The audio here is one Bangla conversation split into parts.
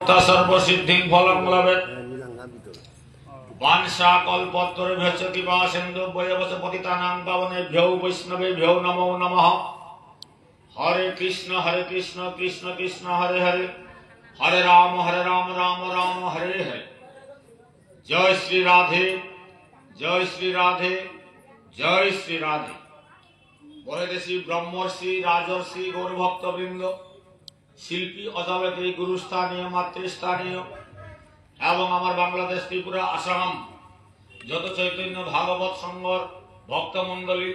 सर्वसिद्धिं फलं लभेत् वांछा कल्पतरुभ्यश्च कृपा सिन्धुभ्यैव च पतितानां पावनेभ्यो वैष्णवेभ्यो नमो नमः। हरे कृष्ण कृष्ण कृष्ण हरे हरे, हरे राम राम राम हरे हरे। जय श्री राधे, जय श्री राधे, जय श्री राधे। বরেদেশী ব্রহ্মর্ষি রাজর্ষি গৌরভক্তবৃন্দ, শিল্পী অজাবেদী গুরুস্থানীয় মাতৃস্থানীয় এবং আমার বাংলাদেশ ত্রিপুরা আসাম যত চৈতন্য ভাগবত সংঘর ভক্তমণ্ডলী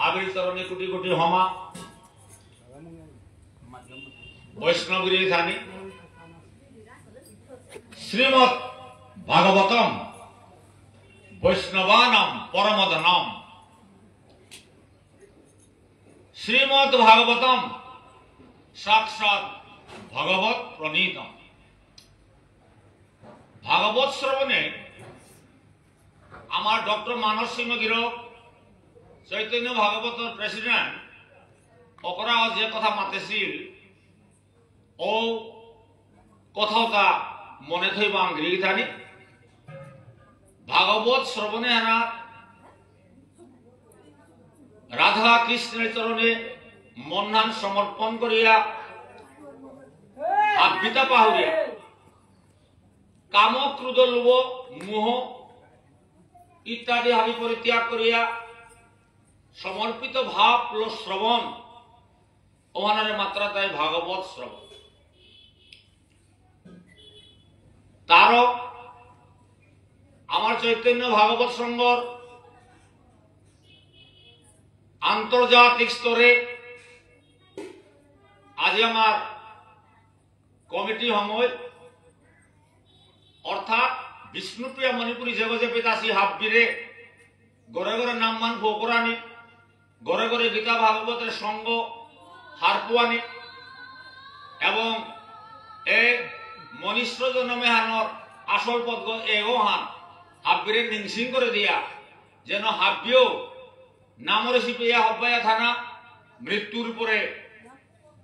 আবির্চরণে কোটি কোটি হমা বৈষ্ণবগিরি ধানী শ্রীমৎ ভাগবতম বৈষ্ণবানাম পরমধনম। श्रीमद् भागवतम साक्षात भगवत प्रणीतम। भागवत श्रवणे आमार डॉक्टर मानस सिंह गिरक चैतन्य भागवतर प्रेसिडेंट ओकरा जे कथा मातेছিল ओ कथाटा मने थइबां गृहीतानि भागवत श्रवणे हाना राधा कृष्णेर चरणे मन्नान समर्पण करिया हाथ पाहुरिया काम क्रोध लोभ मोह इत्यादि हाबि परित्याग करिया समर्पित भाव श्रवण ओहानारे मात्राताय भागवत श्रवण तारो आमार चैतन्य भागवत संघर आंतर्जातिक स्तरे आज आमार कमिटी समय अर्थात विष्णुप्रिया मणिपुरी जगजेपिदासी हाब्बिरे घरे घरे नाममान फोकरानी घरे घरे गीता भागवतेर संग हारपुआनी एवं ए मनीश्वर जन्मे हानर आसल पद एगो हान हाब्बिरे निंसिंग करे दिया जेन हाब्बियो नामरसी पेया हब्बाया थाना मृत्युर परे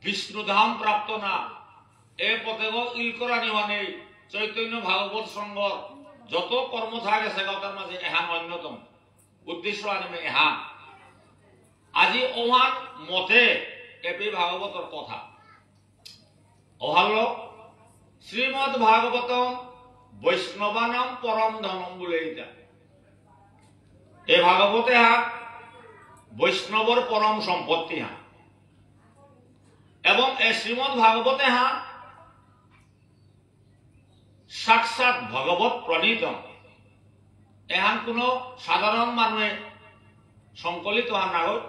विष्णुधाम प्राप्त ना ए पथेग इलकरानी माने चैतन्य भागवत संघर যত কর্ম থাকে সেগতার মাঝে এহান অন্যতম উদ্দেশ্য আনমে এহান আজি ওহান মতে এপি ভাগবতর কথা ওহালো শ্রীমদ্ ভাগবতম বৈষ্ণবানাম পরম ধনম বলে এটা এ ভাগবতে হা वैष्णवर परम सम्पत्ति हाँ एवं ए श्रीमद् भागवते हाँ साक्षात भगवत प्रणीतम एहान कोनो साधारण मानुहे संकलित हान नागत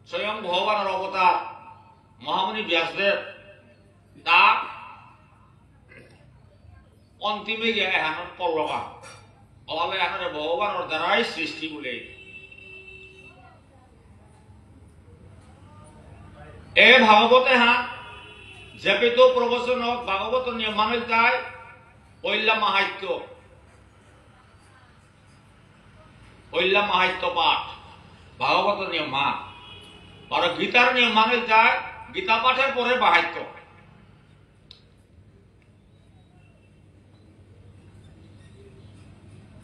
स्वयं भगवान अवतार महामुनि व्यासदेव ता अंतिमे गया एहान पल्लवा अभावे एहानरे भगवान द्वाराई सृष्टि बोले ए भागवते हाँ जपित प्रवचन भागवत नियमानुल ताय ओइल्ला महात्य पाठ भागवत नियम और गीतार नियमानुल ताय गीता पाठेर परे माहात्य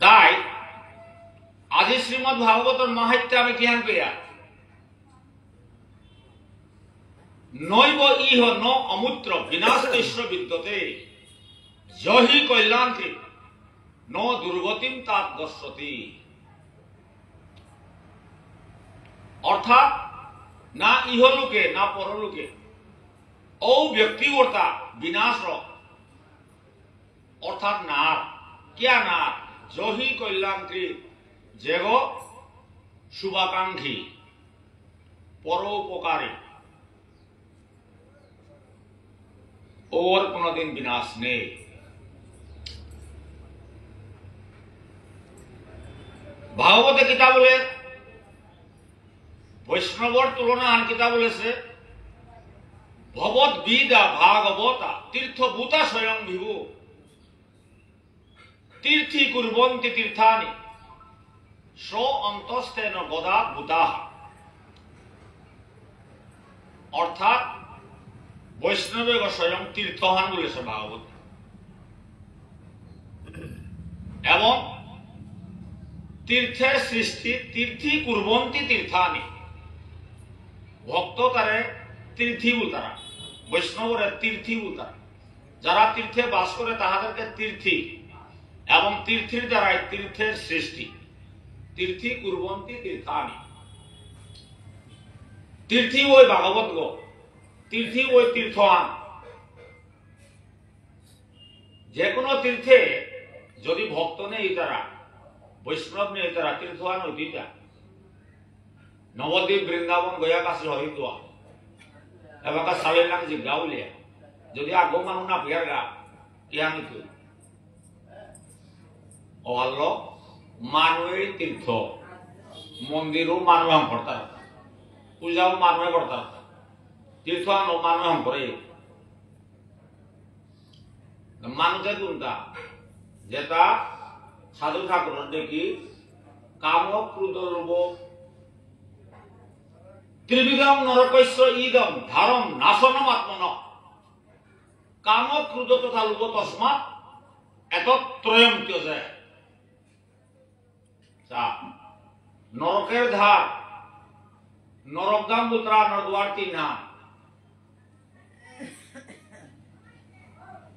ताई आज श्रीमद् भागवतर माहात्य आमि ज्ञान पेया नैव इह न अमूत्र विनाशेश्वर विद्यते जहि कल्याणकृत न दुर्गतिम तात गच्छति। अर्थात ना इहलोके ना परलोके ओ व्यक्तिगता विनाश अर्थात नार क्या नार जहि कल्याणकृत जेगो शुभाकांक्षी परोपकारी और कोनो दिन विनाश नहीं। भागवत गीता बोले वैष्णवर तुलना आन गीता बोले से भगवत विदा भागवता तीर्थभूता स्वयं विभु तीर्थी कुर्वन्ति तीर्थानि सो अंतस्तेन गदा भूता अर्थात वैष्णव स्वयं तीर्थहान बोले भागवत এবং তীর্থের সৃষ্টি তীর্থী কুর্বন্তী তীর্থানি ভক্ত তারে তীর্থী উতারা বৈষ্ণবরে তীর্থী উতারা যারা তীর্থে বাস করে তাহাদেরকে তীর্থী এবং তীর্থের দ্বারাই তীর্থের সৃষ্টি তীর্থী কুর্বন্তী তীর্থানি তীর্থী ওই ভাগবত গো তীর্থী ওই তীর্থআন যে কোনো তীর্থে যদি ভক্ত নেই তারা বৈষ্ণব নেই তারা তীর্থআন ওই দুইটা নবদ্বীপ বৃন্দাবন গয়া কাশী হরিদ্বার এবার সালের নাম জিজ্ঞাউলিয়া যদি আগো মানুষ না পিয়ার গা ইয়া নিতু অহল্য মানুষের তীর্থ মন্দিরও মানুষ হম করতার পূজাও মানুষে করতার তীর্থআন মানুষ হম করে মানুষের কোনটা যেটা সাধু ঠাকুর দেখি কাম ক্রোধ লোভ ত্রিবিধম নরকৈশ্য ইদম ধারম নাশনম আত্মন কাম ক্রোধ তথা লোভ তস্মাৎ এতত্রয়ম ত্যজে নরকের ধার নরকদাম বুতরা নরদ্বার তিনহা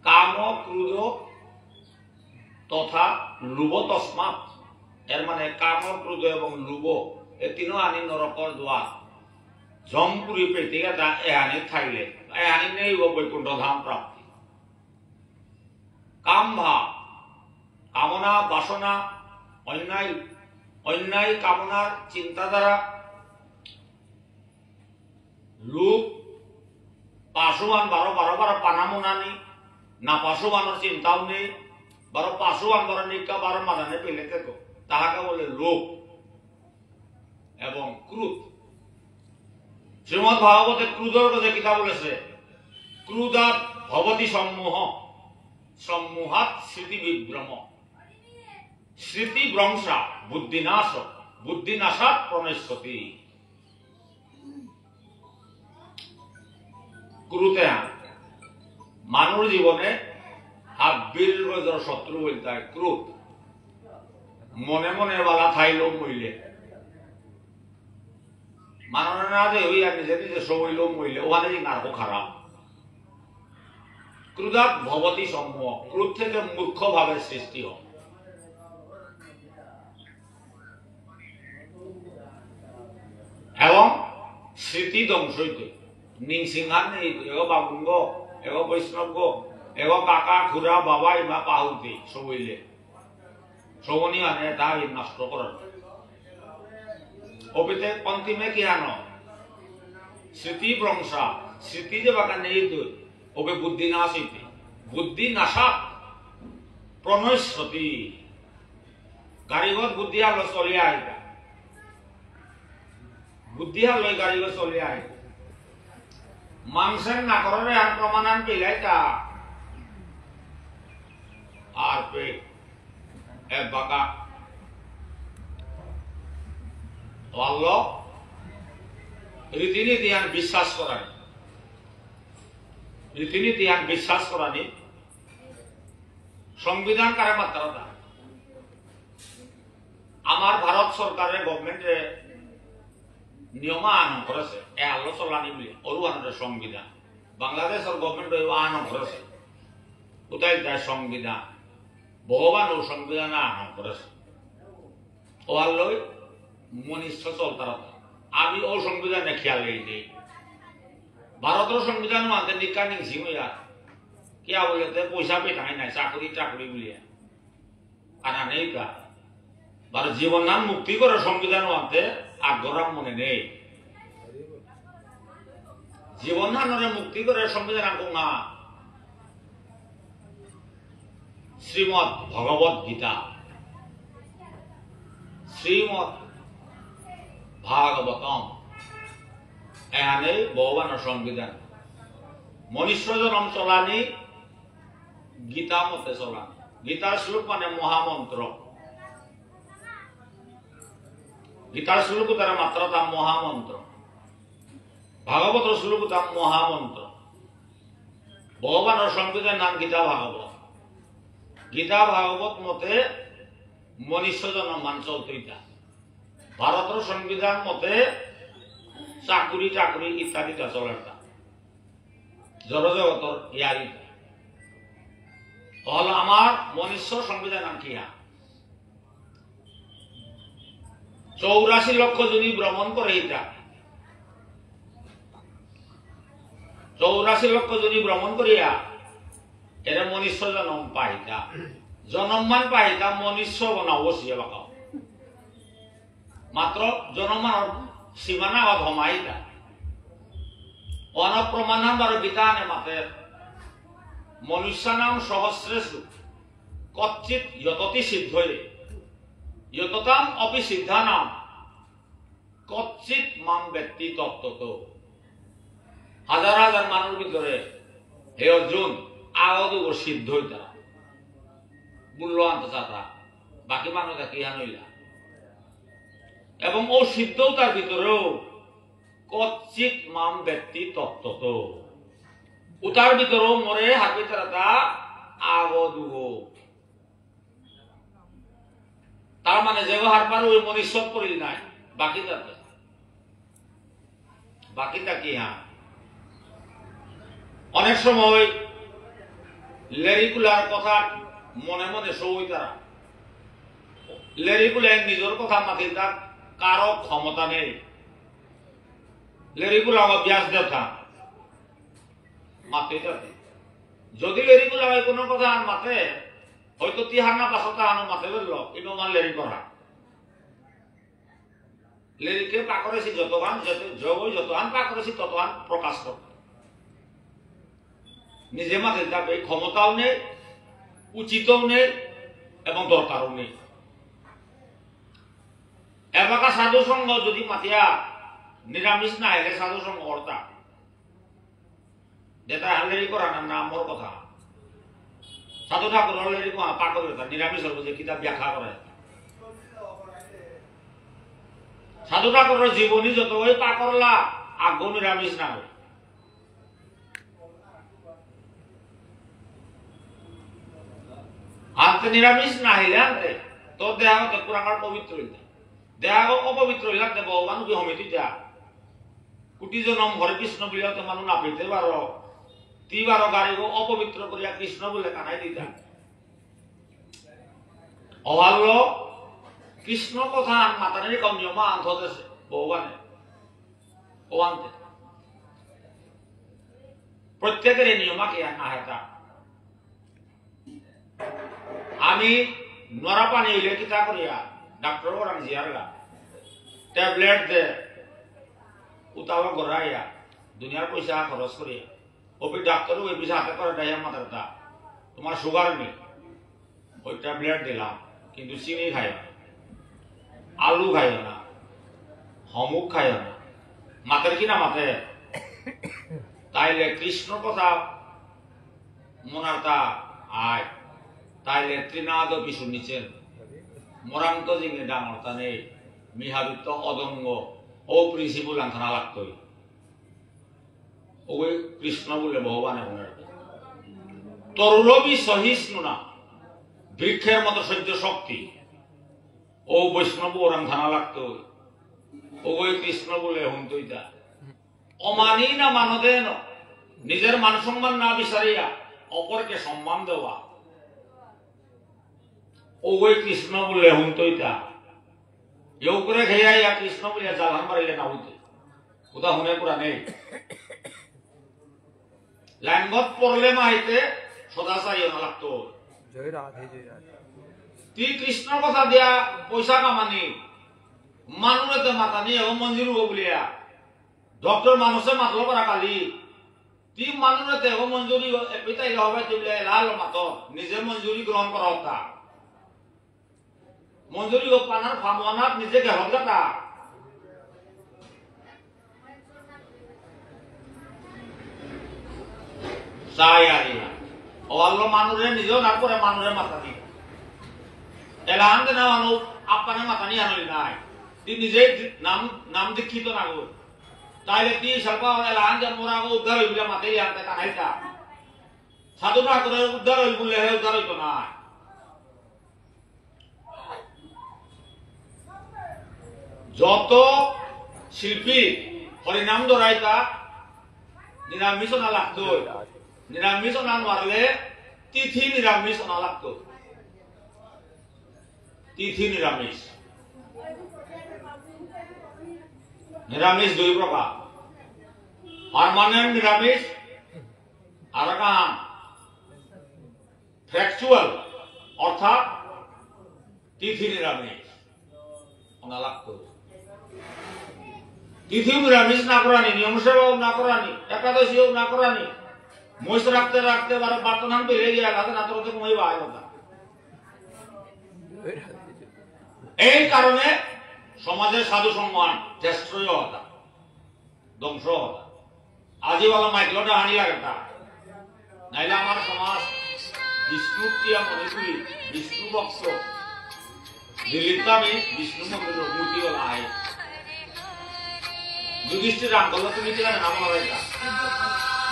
কাম ক্রোধ তথা লোভ তস্মাৎ এর মানে কাম ক্রোধ এবং লোভ এই তিনো আনি নরকর দ্বার জমপুরি পেটিকা এহানি থাইলে এহানি নেই বৈকুণ্ঠ ধাম প্রাপ্তি কাম ভাব কামনা বাসনা অন্যায় অন্যায় কামনার চিন্তাধারা লোক পাশুবান বারো বারো বারো পানামোনানি না পাশুবানোর চিন্তাও নেই বারো পাশুবান বারো নিকা বারো মাদানে পেলে তো তাহাকে বলে লোক এবং ক্রোধ শ্রীমদ ভাগবতে ক্রোধের কথা কিতা বলেছে ক্রোধাৎ ভবতি সম্মোহ সম্মোহাৎ স্মৃতি বিভ্রম স্মৃতি ভ্রংসা বুদ্ধিনাশ বুদ্ধিনাশাৎ প্রণশ্যতি ক্রোধে মানুষ জীবনে হাব্বির শত্রু বলতে ক্রোধ মনে মনে বালা থাইল মইলে মানুষ না যে ওই নিজে নিজে সইল মইলে ওখানে নার্ভ খারাপ ক্রোধাৎ ভবতি সম্মোহ ক্রোধ থেকে মূর্খ ভাবে সৃষ্টি হয় এবং স্মৃতি ধ্বংস হইতে নিংসিংহার নেই এগো বাবুঙ্গ এগো বৈষ্ণব এগো কাকা খুড়া বাবা ইমা পাহুতি সবইলে সবনি মানে তা নষ্ট করার অপিতে অন্তিমে কি আনো স্মৃতি ভ্রংসা স্মৃতি যে বাকা নেই তুই ওকে বুদ্ধি নাশ হইতে বুদ্ধি নাশা প্রণশ্যতি গাড়িঘর বুদ্ধি আলো চলিয়া আইতা বুদ্ধি আলো গাড়িঘর চলিয়া আইতা মাংসের না করে আর প্রমাণ পেলাইতা আর পে এক বাকা আল্লাহ রীতিনীতি আন বিশ্বাস করানি রীতিনীতি আন বিশ্বাস করানি সংবিধান কারে মাত্রা আমার ভারত সরকারের গভর্নমেন্টে নিয়ম আহরণ করেছে এ আলো চলানি বলে অরু আনন্দের সংবিধান বাংলাদেশের গভর্নমেন্ট আহরণ করেছে কোথায় দেয় সংবিধান ভগবান ও সংবিধান আহরণ করেছে ও আল্লই মনিষ্ঠ চলতার আমি ও সংবিধানে খেয়াল দিই ভারতের সংবিধান মানতে নিকা নিংসি আর কিয়া বলে পয়সা পেটাই নাই চাকরি চাকরি বলিয়া আনা নেই কা ভারত জীবন নাম মুক্তি করে সংবিধান মানতে আগ্রহ মনে নেই জীবন নামে মুক্তি করে সংবিধান আঙ্ক না শ্রীমদ ভগবত গীতা শ্রীমদ ভাগবতম এখানে ভগবানের সংবিধান মনুষ্য জনম চলানি গীতা মতে চলানি গীতার শ্লোক মানে মহামন্ত্র গীতার শ্লোক তার মাত্রা তার মহামন্ত্র ভাগবতের শ্লোক তার মহামন্ত্র ভগবানের সংবিধান নাম গীতা ভাগবত গীতা ভাগবত মতে মনুষ্য জনমান চলতো ইটা ভারতের সংবিধান মতে চাকুরি টাকুরি ইত্যাদিটা চলাটা জড়জগতর ইয়ারিটা হলো আমার মনুষ্য সংবিধান কি 84 লক্ষ যদি ভ্রমণ করে এটা 84 লক্ষ যদি ভ্রমণ করিয়া এরা মনুষ্য জন্ম পাইতা জন্মমান পাইতা মনুষ্য বনাবসিয়া বাকাও মাত্র জন্মান সীমানা অধমাইতা অনপ্রমাণাম বার বিতানে মাতে মনুষ্যানাম সহস্রেষু কচ্চিৎ যততি সিদ্ধয়ে যততাম অপি সিদ্ধানাম কচ্চিৎ মাম ব্যক্তি তত্ত্বত হাজার হাজার মানুষ ভিতরে হে অর্জুন আগত সিদ্ধ হইতা মূল্য আনতে চাতা বাকি মানুষ কি হানইলা এবং ও সিদ্ধতার ভিতরেও কচ্চিৎ মাম ব্যক্তি তত্ত্বত উতার ভিতরেও মরে হাত ভিতরে আগদুগ তার মানে যে হারবার ওই মনুষ্য করিল নাই বাকি তাতে বাকিটা কি অনেক সময় লেরিকুলার কথা মনে মনে সই তারা লেরিকুলার নিজের কথা মাতি তার কারো ক্ষমতা নেই লেরিকুলা অভ্যাস দেখা মাতে যাতে যদি লেরিকুলা কোনো কথা আর মাতে হয়তো 53 পাঁচটা আনো মাতে বলল কিন্তু আমার লেরি করা লেরিকে পাকরেছি যতক্ষণ যতক্ষণ পাকরেছি ততক্ষণ প্রকাশ কর নিজে মাতে যাবে ক্ষমতাও নেই উচিতও নেই এবং দরকারও নেই এবাকা সাধু সঙ্গ যদি মাতিয়া নিরামিষ না এলে সাধু সঙ্গ কর্তা যেটা লেরি করা না মোর কথা সাধু ঠাকুর লেরি পাকর নিরামিষ হল যে কিতাব ব্যাখ্যা করে সাধু ঠাকুরের জীবনী যত ওই পাকরলা আগ্য নিরামিষ না হয় আনতে নিরামিষ না হইলে আনতে তোর দেহ পুরাকার পবিত্র হইতে দেহ অপবিত্র হইলে আনতে ভগবান কি হমিতি যা কোটি জনম হরে কৃষ্ণ বলিয়া তো মানুষ না পেতে পারো 3 গাড়ি অপবিত্র করিয়া কৃষ্ণ বলে কানাই দিতা অভাল্য কৃষ্ণ কথা মাতানি কম নিয়মা আনতেছে ভগবানে ও আনতে প্রত্যেকের নিয়মা কে আহেতা আমি নরা পানি হইলে কিতা করিয়া ডাক্তার ওরাং জিয়ারগা ট্যাবলেট দে উতাও গড়াইয়া দুনিয়ার পয়সা খরচ করিয়া ওপি ডাক্তারও ওই পয়সা হাতে করে দেয় মাথাটা তোমার সুগার নেই ওই ট্যাবলেট দিলাম কিন্তু চিনি খাইও না আলু খাইও না হমুক খাইও না মাতের কিনা মাতে তাইলে কৃষ্ণ কথা মনারতা আয় তাইলে ত্রিনাদ পিছু নিচেন মরান্ত জিঙে ডাঙরতা নেই মিহাবিত্ত অদঙ্গ ও প্রিন্সিপুল আনখানা লাগতই ওই কৃষ্ণ বলে ভগবান এখন তরুরবি সহিষ্ণু না বৃক্ষের মতো সহ্য শক্তি ও বৈষ্ণব ওরাং থানা লাগতো ওই কৃষ্ণ বলে হুমতইতা অমানি না মানদেন নিজের মান সম্মান না বিচারিয়া অপরকে সম্মান দেওয়া ওই কৃষ্ণ বলে হুমতইতা এও করে খেয়াইয়া কৃষ্ণ বলিয়া জালান মারিলে না হইতে কোথা হুনে পুরা নেই লাইনগত পড়লে মাইতে সদাচারী না লাগতো তুই কৃষ্ণর কথা দিয়া পয়সা কামানি মানুষে মাতানি এবং মঞ্জুর হবো বলিয়া ডক্টর মানুষে মাতলো করা কালি তুই মানুষে এবং মঞ্জুরি পিতাই হবে তুই লাল মাত নিজে মঞ্জুরি গ্রহণ করা হতা মঞ্জুরি ও পানার ফামনাত নিজেকে হতা মানুষের নিজেও না করে মানুষের মাথা নিয়ে এলাহান না মানুষ আপনার মাথা নিয়ে আনলি নাই তুই নিজে নাম দীক্ষিত না গো তাইলে তুই স্বল্প এলাহান যে মোরা উদ্ধার হইব মাথায় আনতে কানাইতা সাধু ঠাকুরের উদ্ধার হইব বলে উদ্ধার হইতো না যত শিল্পী হরিনাম ধরাইতা নিরামিষ না লাগতো, নিরামিষ না মারলে তিথি নিরামিষ না লাগতো, তিথি নিরামিষ। নিরামিষ দুই প্রকার, পার্মানেন্ট নিরামিষ আর কাহান ফ্যাকচুয়াল অর্থাৎ তিথি নিরামিষ না লাগতো। তিথিও নিরামিষ না করানি, নিয়ম সেবাও না করানি, একাদশীও না করানি, মহিষ রাখতে রাখতে বার্তনান বেড়ে গিয়ে গেছে না তোর মই বাই কথা। এই কারণে সমাজের সাধু সম্মান জ্যেষ্ঠই হতা, ধ্বংস হতা। আজিওয়ালা মাইকলটা আনি লাগতা, নাইলে আমার সমাজ বিষ্ণু প্রিয়া মণিপুরী বিষ্ণু ভক্ত দিল্লিতে আমি বিষ্ণু মন্দির মূর্তিওয়ালা আয় যুধিষ্ঠির রাম বললো তুমি কি জানেন আমার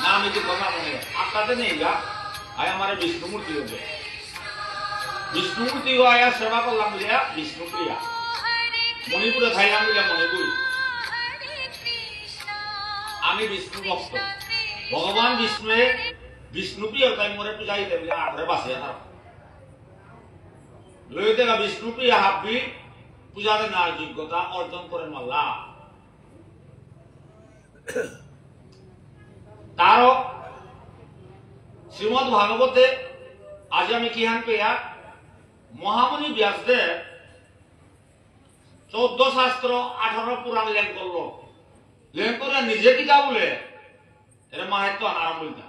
না আমি কি কথা মনে আকাতে নেই গা আয় আমার বিষ্ণু মূর্তি হবে, বিষ্ণু মূর্তি আয়া সেবা করলাম বলিয়া বিষ্ণু প্রিয়া, মণিপুরে থাইলাম বলিয়া মণিপুরী, আমি বিষ্ণু ভক্ত। ভগবান বিষ্ণুয়ে বিষ্ণু প্রিয় তাই মরে পূজাই দেবে আটরে বাসে লইতে গা বিষ্ণু প্রিয়া হাবি পূজাতে না যোগ্যতা অর্জন করে মাল্লা। তারও শ্রীমদ ভাগবতে আজ আমি কি হান পেয়া মহামুনি ব্যাসদেব 14 শাস্ত্র 18 পুরাণ লেখ করলো, লেখ করে নিজে কিতা বলে এর মাহাত্ম আরম্ভ হইতা।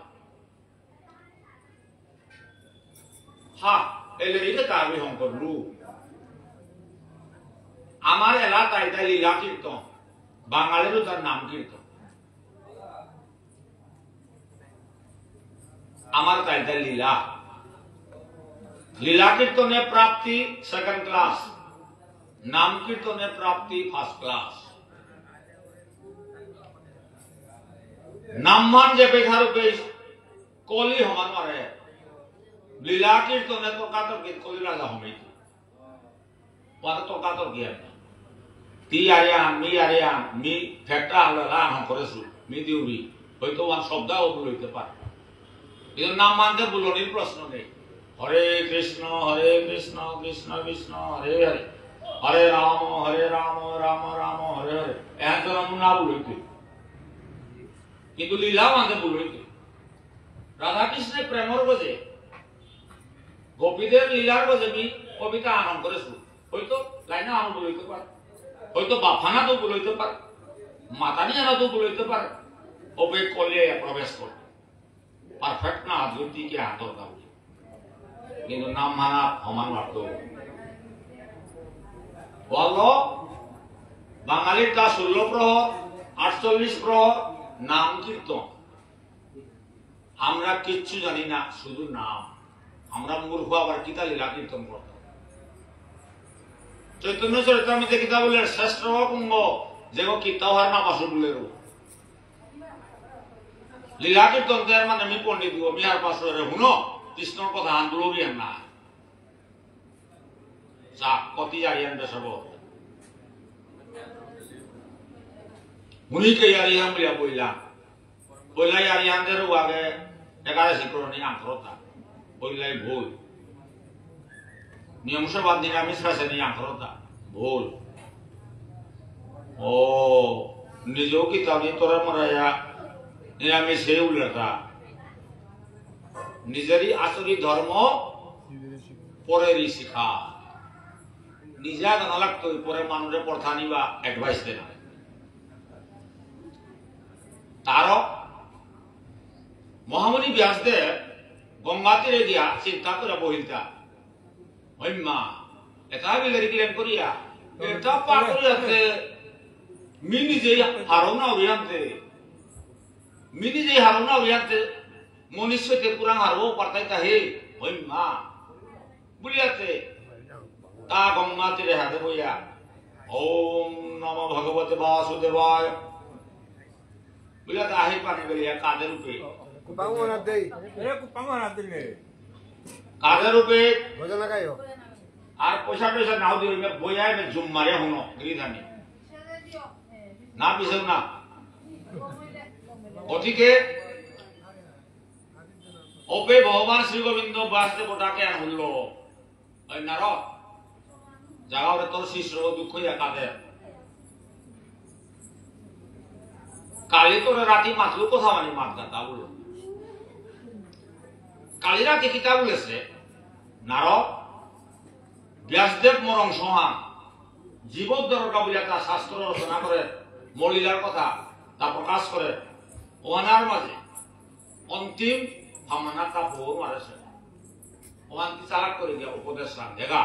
হ্যাঁ এলে এটা কাবি শঙ্কর লু আমার এলাকায় তাই লীলা কীর্তন, বাঙালিরও তার নাম কীর্তন, আমার তাই তাই লীলা, লীলা কীর্তনে প্রাপ্তি সেকেন্ড ক্লাস, নাম কীর্তনে প্রাপ্তি ফার্স্ট ক্লাস। নামমান যে বেখারূপে কলি সমান মারে, লীলা কীর্তনে তর্কাতর্কি কলি রাজা হমিত তর্কাতর্কি আর তি আরিয়ান মি ফেকটা হলা করেছো মি দিউরি হয়তো ওয়ান শব্দাও বলতে পারে, কিন্তু নাম মানতে বুলনির প্রশ্ন নেই। হরে কৃষ্ণ কৃষ্ণ কৃষ্ণ হরে হরে, হরে রাম রাম রাম হরে হরে, এখন তো রাম না বলতে, কিন্তু লীলা মানতে বলতে। রাধা কৃষ্ণের প্রেমর বোঝে, গোপীদের লীলার বোঝে বি কবিতা আনন্দ করেছো, হয়তো লাইনে আনন্দ বলতে পারে, হয়তো বাফানা তো বলতে পারে, মাতানি আনা তো বলতে পারে, ওবে কলে প্রবেশ করে পারফেক্ট না আদগতি কি হাতর দাও, কিন্তু নাম মানা সমান মাত্র বলো। বাঙালির তা 16 প্রহর 48 প্রহর নাম কীর্তন, আমরা কিচ্ছু জানি না, শুধু নাম। আমরা মূর্খ আবার কিতা লীলা কীর্তন করতাম। চৈতন্য চরিতামৃতে কিতা বলে শ্রেষ্ঠ কুম্ভ যে কিতা হওয়ার না বাসু বলে লীলা কীর্তন দেয় মানে আমি পণ্ডিত গো আমি আর পাশে শুনো কৃষ্ণর কথা আন্দোলন বিয়ান না যা কতি জারিয়ান বেসব মুনিকে ইয়ারিয়াম বলিয়া বইলাম বইলাই ইয়ারিয়ানদের আগে 11 শিকরণী আঙ্করতা বইলাই ভুল, নিয়ম সভা নিরামিষ রাসায়নি আঙ্করতা ভুল। ও নিজেও কি তামি তোরা মরাইয়া নিরামিষ হয়ে উল্লেখা নিজেরই আসরি ধর্ম পরেরই শিখা, নিজে জানা লাগতো পরে মানুষের পড়া নিবা অ্যাডভাইস দেনা। তারও মহামুনি ব্যাসদেব গঙ্গা তীরে গিয়া চিন্তা করে বহিলতা মা এটা বিলের গিলেন করিয়া এটা পার করিয়াছে মি নিজেই হারো না অভিযানতে, মি নিজেই হারো না অভিযানতে মনুষ্যতে পুরাণ হারবো পারতাইতা হে ওই মা বলিয়াছে তা গঙ্গা তীরে হাতে বইয়া ওম নমঃ ভগবতে বাসুদেবায় বলিয়াতে আহি পানি বলিয়া কাদের রূপে কাদের রূপে আর পয়সা টয়সা নাও দিয়ে বইয়া জুম মারিয়া শুনো গিরিধানি না পিছেও না গতিকে অপে ভগবান শ্রী গোবিন্দ বাসদেব ডাকে আর বলল ওই নারদ জাগাওরে তোর শিষ্য দুঃখ কাঁদে কালী তোর রাতি মাতলু কথা মানে মাত গাতা বলল কালী রাতে কিতা বলেছে নারদ ব্যাসদেব মরং সহান জীবদ্দরটা বলে তা শাস্ত্র রচনা করে মলিলার কথা তা প্রকাশ করে ওনার মাঝে অন্তিম ভাবনা তা ভোর মারেছে ওখান কি চালাক করে দিয়া উপদেশ রাখ দেখা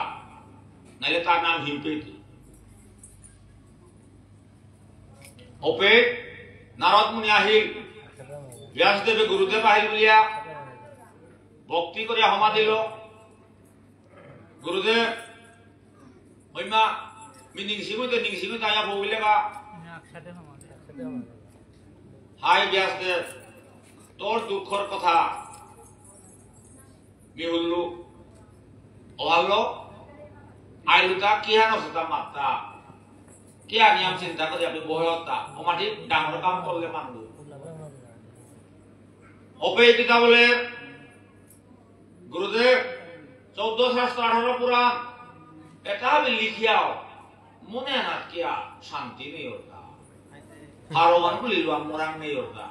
নাইলে তার নাম হিমপেতু ওপে নারদ মুনি আহিল ব্যাসদেবে গুরুদেব আহিল বলিয়া ভক্তি করিয়া হমা দিল গুরুদেব ওইমা নিংসিগুতে আয়া বউলে গা হাই ব্যাসদেব তোর দুঃখর কথা মি বললু ওহালো আইলুতা কি হানসতা মাত্তা কি আনিয়াম চিন্তা করি আপনি বহতা ওমাটি ডাঙর কাম করলে মানবো অপে কিতা বলে গুরুদেব 14 শাস্ত্র 18 পুরাণ এটা আমি লিখিয়াও মনে হাত কিয়া শান্তি নেই होता হারওয়ান বলিলুয়াম মোরাং নেই होता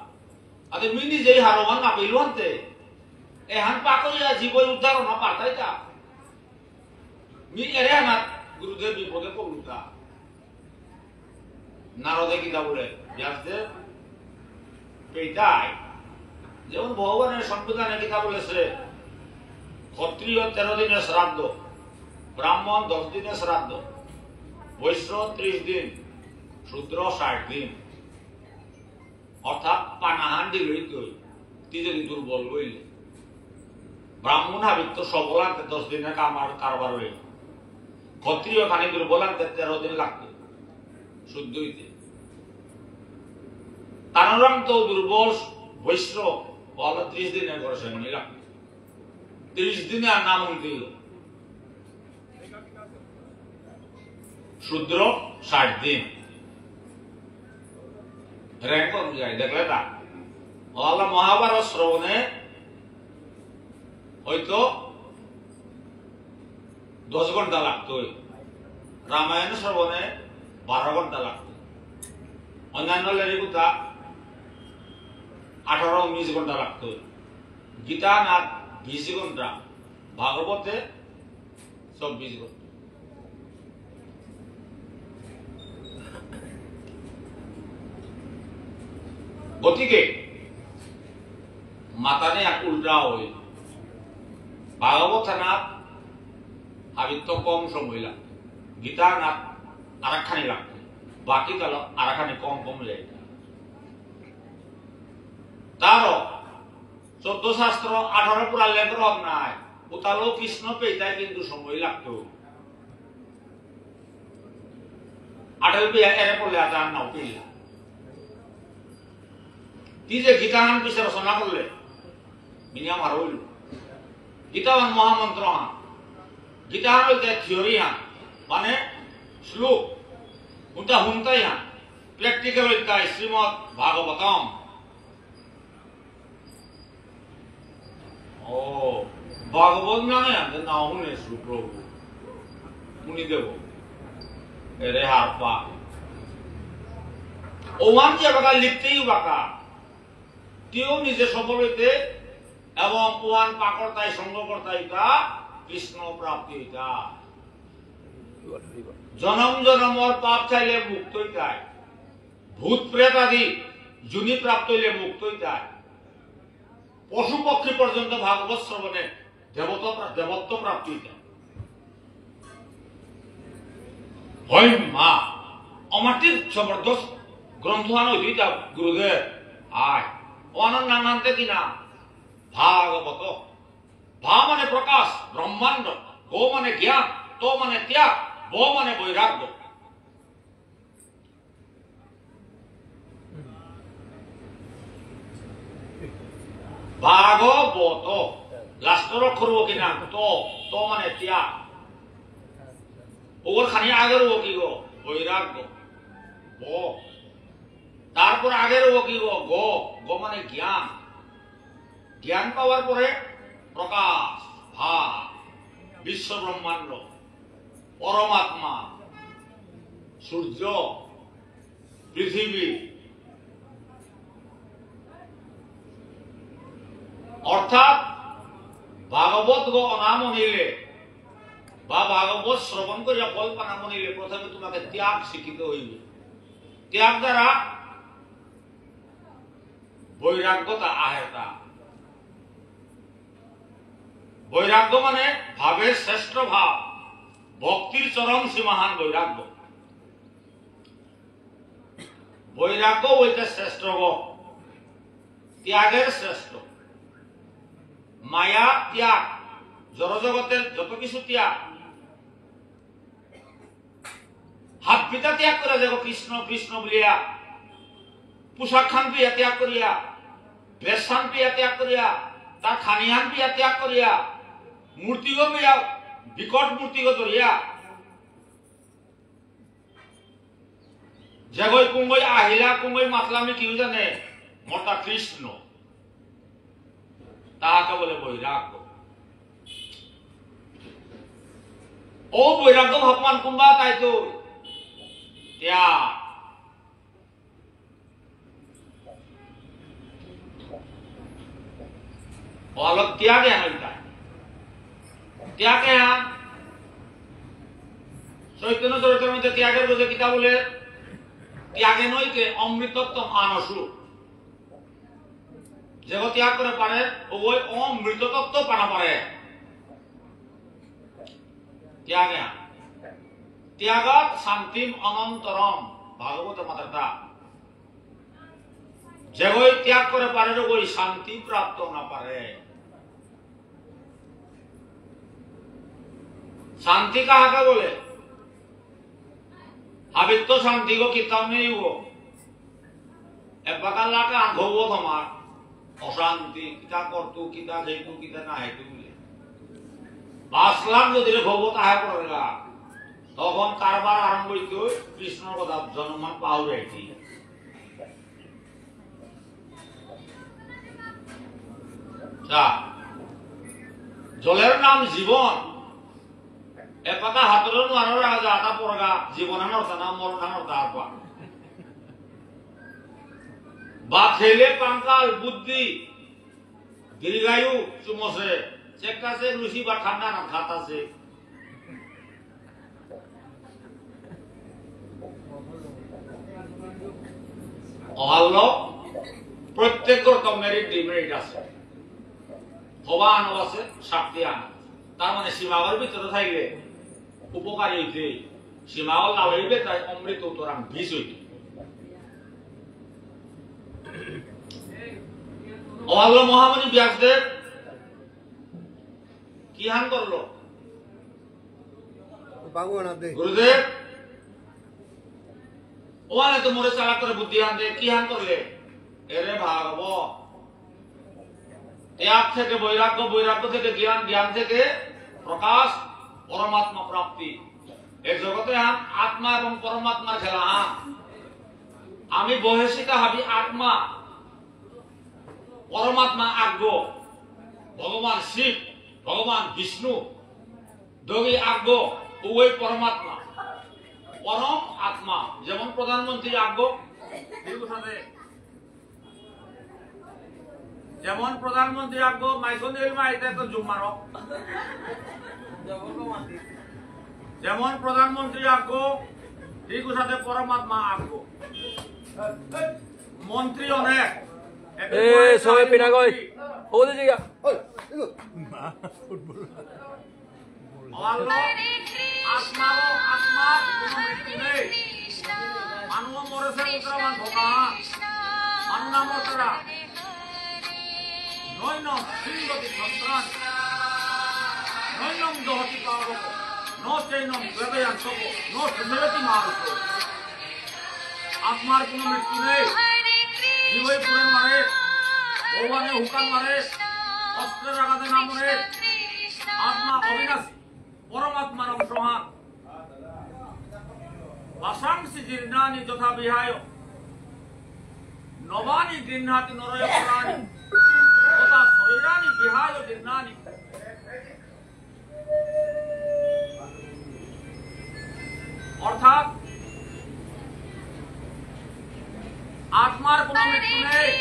আতে মিনি যেই হারওয়ান না পেলুয়ানতে এহান পাকরিয়া জীবই উদ্ধার না পাতাইতা মি এরে না গুরুদেব বিপদে পড়ুতা নারদে কিতা বলে ব্যাসদেব এইটাই যেমন ভগবানের সংবিধানে কিতা বলেছে ক্ষত্রিয় 13 দিনের শ্রাদ্ধ ব্রাহ্মণ 10 দিনের শ্রাদ্ধ বৈশ্য 30 দিন শূদ্র 60 দিন অর্থাৎ পানাহান দিলই তুই তুই যদি দুর্বল হইলে ব্রাহ্মণ হাবিত তো সবলান্তে 10 দিনের কারবার হইল ক্ষত্রিয় খানি দুর্বলান্তে 13 দিন লাগতো শুদ্ধ হইতে তানরাম তো দুর্বল বৈশ্য 30 দিনের করে সেমনি লাগতো 30 দিনে আর নাম হইতে শূদ্র 60 দিন র্যাঙ্ক অনুযায়ী দেখলে তা আল্লাহ মহাভারত শ্রবণে হয়তো 10 ঘন্টা লাগতো রামায়ণ শ্রবণে 12 ঘন্টা লাগতো অন্যান্য লেরিগুতা 18-19 ঘন্টা লাগতো গীতা না 20 ঘন্টা ভাগবতে 24 ঘন্টা গতিকে মাতানে এক উল্টা হই ভাগবত নাথ হাবিত্য কম সময় লাগতো গীতা নাথ আরেকখানি লাগতো বাকি কাল আরেকখানি কম কম যায় তারও 14 শাস্ত্র 18 পুরাণ লেখর নাই উতালো কৃষ্ণ পেইতাই কিন্তু সময় লাগতো 18 পেয়ে এরে পড়লে আজান নাও পেইলা কি যে গীতাহান পিছে রচনা করলে মিনিয়াম আর হইল গীতাহান মহামন্ত্র হান গীতাহান হইতে থিওরি হান মানে শ্লোক উনটা হুনতাই হান প্র্যাকটিক্যাল হইতে শ্রীমদ ভাগবতম ও ভাগবত নামে আনতে না শুনে সুপ্রভু মুনি দেব এরে হার পা ওমান যে বাকা লিখতেই বাকা কেউ নিজে সফল হইতে এবং ওয়ান পাকর্তায় সঙ্গকর্তাইতা কৃষ্ণ প্রাপ্তি হইতা জনম জনমর পাপ চাইলে মুক্ত হইতায় ভূত প্রেত আদি জুনি প্রাপ্ত হইলে মুক্ত হইতায় পশু পক্ষী পর্যন্ত ভাগবত শ্রবণে দেবত্ব প্রাপ্তি হইতায় হয় মা অমাটির জবরদস্ত গ্রন্থ আনো হইতা গুরুদেব আয় ওনার নাম আনতে কিনা ভাগবত ভা মানে প্রকাশ ব্রহ্মাণ্ড গো মানে জ্ঞান তো মানে ত্যাগ ব মানে বৈরাগ্য ভাগবত লাস্টর অক্ষর কিনা তো মানে ত্যাগ ওর খানি আগের ও কি গো বৈরাগ্য ব তারপর আগের ও কি গ গ মানে জ্ঞান, জ্ঞান পাওয়ার পরে প্রকাশ, ভাব, বিশ্ব ব্রহ্মাণ্ড, পরমাত্মা, সূর্য, পৃথিবী, অর্থাৎ ভাগবত গ অনাম নিলে বা ভাগবত শ্রবণ করিয়া কল্পনা মনিলে প্রথমে তোমাকে ত্যাগ শিখিতে হইবে। ত্যাগ দ্বারা বৈরাগ্যতা আহেতা। বৈরাগ্য মানে ভাবের শ্রেষ্ঠ ভাব, ভক্তির চরম সীমাহান বৈরাগ্য। বৈরাগ্য বলতে শ্রেষ্ঠ গ, ত্যাগের শ্রেষ্ঠ। মায়া ত্যাগ, জড়জগতের যত কিছু ত্যাগ। হাত পিতা ত্যাগ করে দেখো কৃষ্ণ কৃষ্ণ বলিয়া, পোশাক খান পিয়া ত্যাগ করিয়া, বেশান পিয়া ত্যাগ করিয়া, তার খানিয়ান পিয়া ত্যাগ করিয়া, মূর্তিগ পিয়া বিকট মূর্তিগ ধরিয়া, জগৈ কুঙ্গৈ আহিলা কুঙ্গৈ মাতলামি কি জানে মতা কৃষ্ণ, তাহাকে বলে বৈরাগ্য। ও বৈরাগ্য ভাবমান কুম্বা তাই তো ত্যাগ। অলপ ত্যাগে হইতা ত্যাগে চৈতন্য চরিত্রের মধ্যে ত্যাগের বোঝে কিতা বলে, ত্যাগে নইকে অমৃতত্ব মানসু। যে ত্যাগ করে পারে ওই অমৃততত্ত্ব পানা পারে। ত্যাগে ত্যাগত শান্তিম অনন্তরম, ভাগবত মাতা। যে ওই ত্যাগ করে পারে ওই শান্তি প্রাপ্ত না পারে। শান্তি কাহাকে বলে? আবিত্য শান্তি গো কিতাব নেই গো এবাকার লাকে আঘব তোমার অশান্তি কিতা করতু কিতা যেতু কিতা না হেতু বলে 5 লাখ যদি ভব তাহে করে গা তখন কারবার আরম্ভ হইতো কৃষ্ণর কথা জনমান পাউরাইতি। জলের নাম জীবন। এপাকা হাতের নোয়ার রাজা আটা পড়গা জীবনের নর্তা না মরণা নর্তা আর পা বা খেলে কাঙ্কাল বুদ্ধি দীর্ঘায়ু চুমসে চেকাছে লুচি বা ঠান্ডা না খাতাছে। অহাল প্রত্যেকের তো মেরিট ডিমেরিট আছে, হবা আনো আছে, শাক্তি আনো। তার মানে সীমাওয়ার ভিতরে থাকলে উপকারী হইতে, সীমাওয়ার না হইলে তাই অমৃত উত্তরাং বিষ হইতে। অহাল মহামণি ব্যাসদেব কি হান করলো? গুরুদেব ওখানে তো মোরে চালাক করে বুদ্ধি হান দে কি হান করলে? এরে ভাগব ত্যাগ থেকে বৈরাগ্য, বৈরাগ্য থেকে জ্ঞান, জ্ঞান থেকে প্রকাশ, পরমাত্মা প্রাপ্তি। এই জগতে হান আত্মা এবং পরমাত্মার খেলা। হান আমি বহেশিকা হাবি আত্মা, পরমাত্মা আজ্ঞ, ভগবান শিব, ভগবান বিষ্ণু দগি আজ্ঞ ওই পরমাত্মা পরম আত্মা। যেমন প্রধানমন্ত্রী আজ্ঞ, যেমন প্রধানমন্ত্রী আজ্ঞ মাইসোনিল মাইতে তো জুম্মারো, যেমন প্রধানমন্ত্রী আজ্ঞ ঠিক সাথে পরমাত্মা আজ্ঞ। মন্ত্রী অনেক সবাই পিনা গই ওদের জায়গা আত্মা আত্মা নেই। মানুষ মরেছে উত্তরামান ভোকা মানুষ নাম মরা নৈনম সিংগতি সন্ত্রাস নৈনম দহতি পাবক ন চৈনম বেদয়ান সব ন সুমেরতি মারুক। আত্মার কোনো মৃত্যু নেই। জীবই পুরে মারে, ভগবানে হুকান মারে, অস্ত্রের আঘাতে না মরে। আত্মা অবিনাশী, পরমাত্মার অংশহান। বাসাংসি জীর্ণানি যথা বিহায় নবানি গৃহাতি নরয় প্রাণী তথা শরীরানি বিহায় গৃহানি অর্থাৎ আত্মার কোন মৃত্যু নেই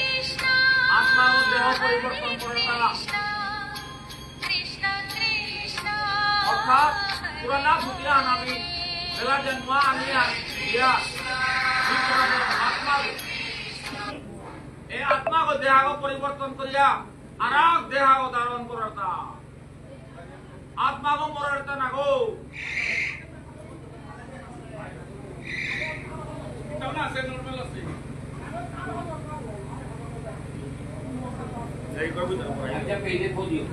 আত্মা ও দেহ পরিবর্তন করে না অর্থাৎ পুরানা ভূতিয়া নামি বেলা জন্ম আমি দিয়া আত্মা এই আত্মাক দেহাগ পরিবর্তন করিয়া আর দেহাগ ধারণ করতা আত্মাগ মরতা না গো আছে নরমাল আছে এই কবিতা একটা পেজে পড়িও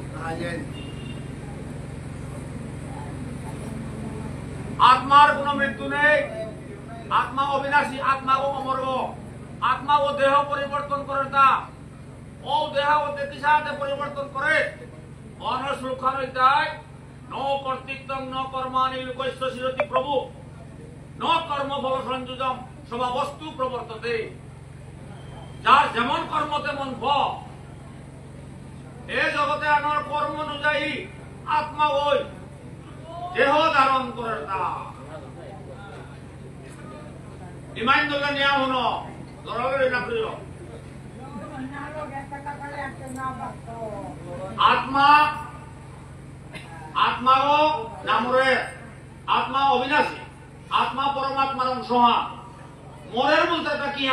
আত্মার কোন মৃত্যু নেই আত্মা অবিনাশী আত্মা ও অমর আত্মা ও দেহ পরিবর্তন করে তা ও দেহ ও দেখিসাতে পরিবর্তন করে অনশ্লোখান হইতায় ন কর্তৃত্বং ন কর্মাণি লোকস্য শিরতি প্রভু ন কর্ম ফল সংযোজম সবা বস্তু প্রবর্ততে যার যেমন কর্ম তেমন ফল এ জগতে আনার কর্ম অনুযায়ী আত্মা ওই দেহ ধারণ করে তা ইমান দলে নিয়া হনো ধরাবে না প্রিয় আত্মা আত্মাও নামরে আত্মা অবিনাশী আত্মা পরমাত্মার অংশ মরের বলতে তা কি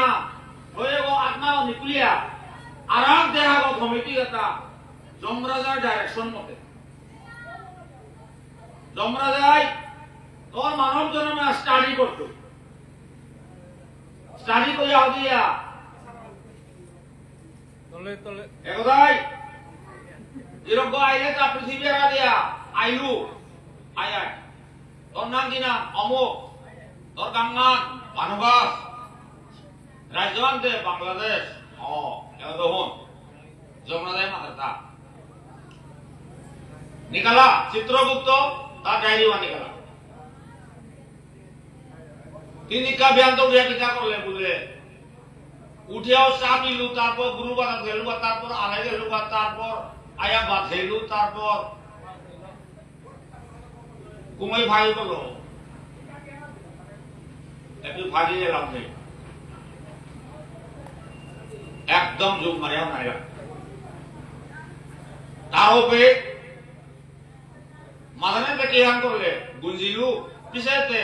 হয়ে গো আত্মা নিকুলিয়া আরাম দেহাগ কমিটি এটা যমরাজার ডাইরেকশন মতে যমরাজাই তোর মানব জন্মে স্টাডি করতো স্টাডি করিয়া দিয়া একদাই এরকম আইলে তা পৃথিবী এরা দিয়া আইলু আয় তোর নাম কি নাম অমুক তোর গাঙ্গান বানুবাস রাজধান দে বাংলাদেশ দেখুন যমরাজাই মাথা নিকালা চিত্রগুপ্ত তার ডায়েরি নিকালা তিনি কাব্যান্ত উঠিয়া কিতা করলে বুঝলে উঠিয়াও চা পিলু তারপর গুরুবার গেলু তারপর আলাই গেলু তারপর আয়া বাঁধেলু তারপর কুমাই ভাই বলো একটু ভাগিয়ে এলাম নেই একদম যুগ মারিয়াও নাই তার উপরে মাদানে বেটি হান করলে গুঞ্জিলু পিছাইতে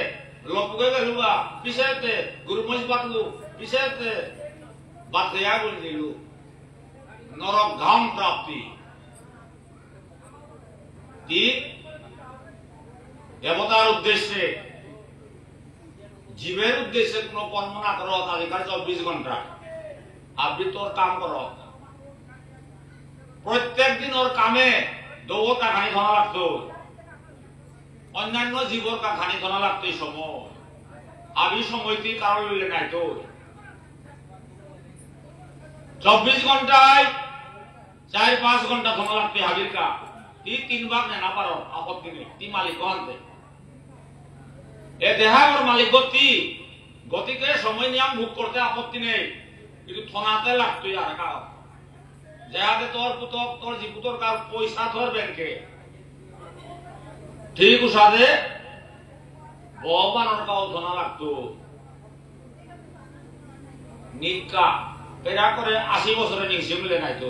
লপুকে গেলুগা পিছাইতে গুরুমজ বাতলু পিছাইতে বাতয়া গুঞ্জিলু নরক ধাম প্রাপ্তি কি দেবতার উদ্দেশ্যে জীবের উদ্দেশ্যে কোন কর্ম না করো তালিকার 24 ঘন্টা আপনি তোর কাম করো প্রত্যেক দিন ওর কামে দৌড় কাখানি ধরা লাগতো অন্যান্য জীবর কাখানি ধরা লাগতো এই সময় আমি সময়টি কারণ লইলে নাই তো 24 ঘন্টায় 4-5 ঘন্টা ধরা লাগতো হাবির কা 3 ভাগ না পারো আপত্তি নেই তি মালিক আনতে এ দেহার মালিক গতিকে সময় নিয়ম ভোগ করতে আপত্তি নেই কিন্তু থানাতে লাগতো আর কা যাতে তোর পুতক তোর জীবুতর কার পয়সা ধর ব্যাংকে ঠিক উসাদে ভগবানের কাও ধনা লাগতো নিকা পেরা করে 80 বছরে নিচে মিলে নাই তো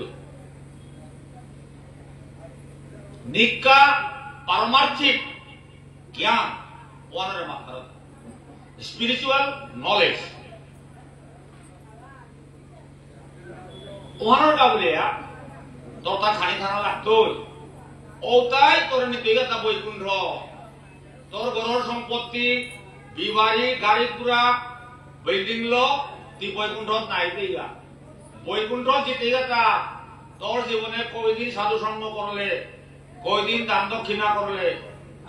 নিকা পারমার্থিক জ্ঞান ওয়ানের মাত্রা স্পিরিচুয়াল নলেজ ওয়ানের কাবলিয়া তোরটা খানি থানা লাগতো ওটাই তোর নিবেগতা বৈকুণ্ঠ তোর ঘরের সম্পত্তি বিবাড়ি গাড়ি ঘোড়া বিল্ডিং লো তুই বৈকুণ্ঠ নাই দিয়া বৈকুণ্ঠ যেতে গেতা তোর জীবনে কয়দিন সাধু সঙ্গ করলে কয়দিন দান দক্ষিণা করলে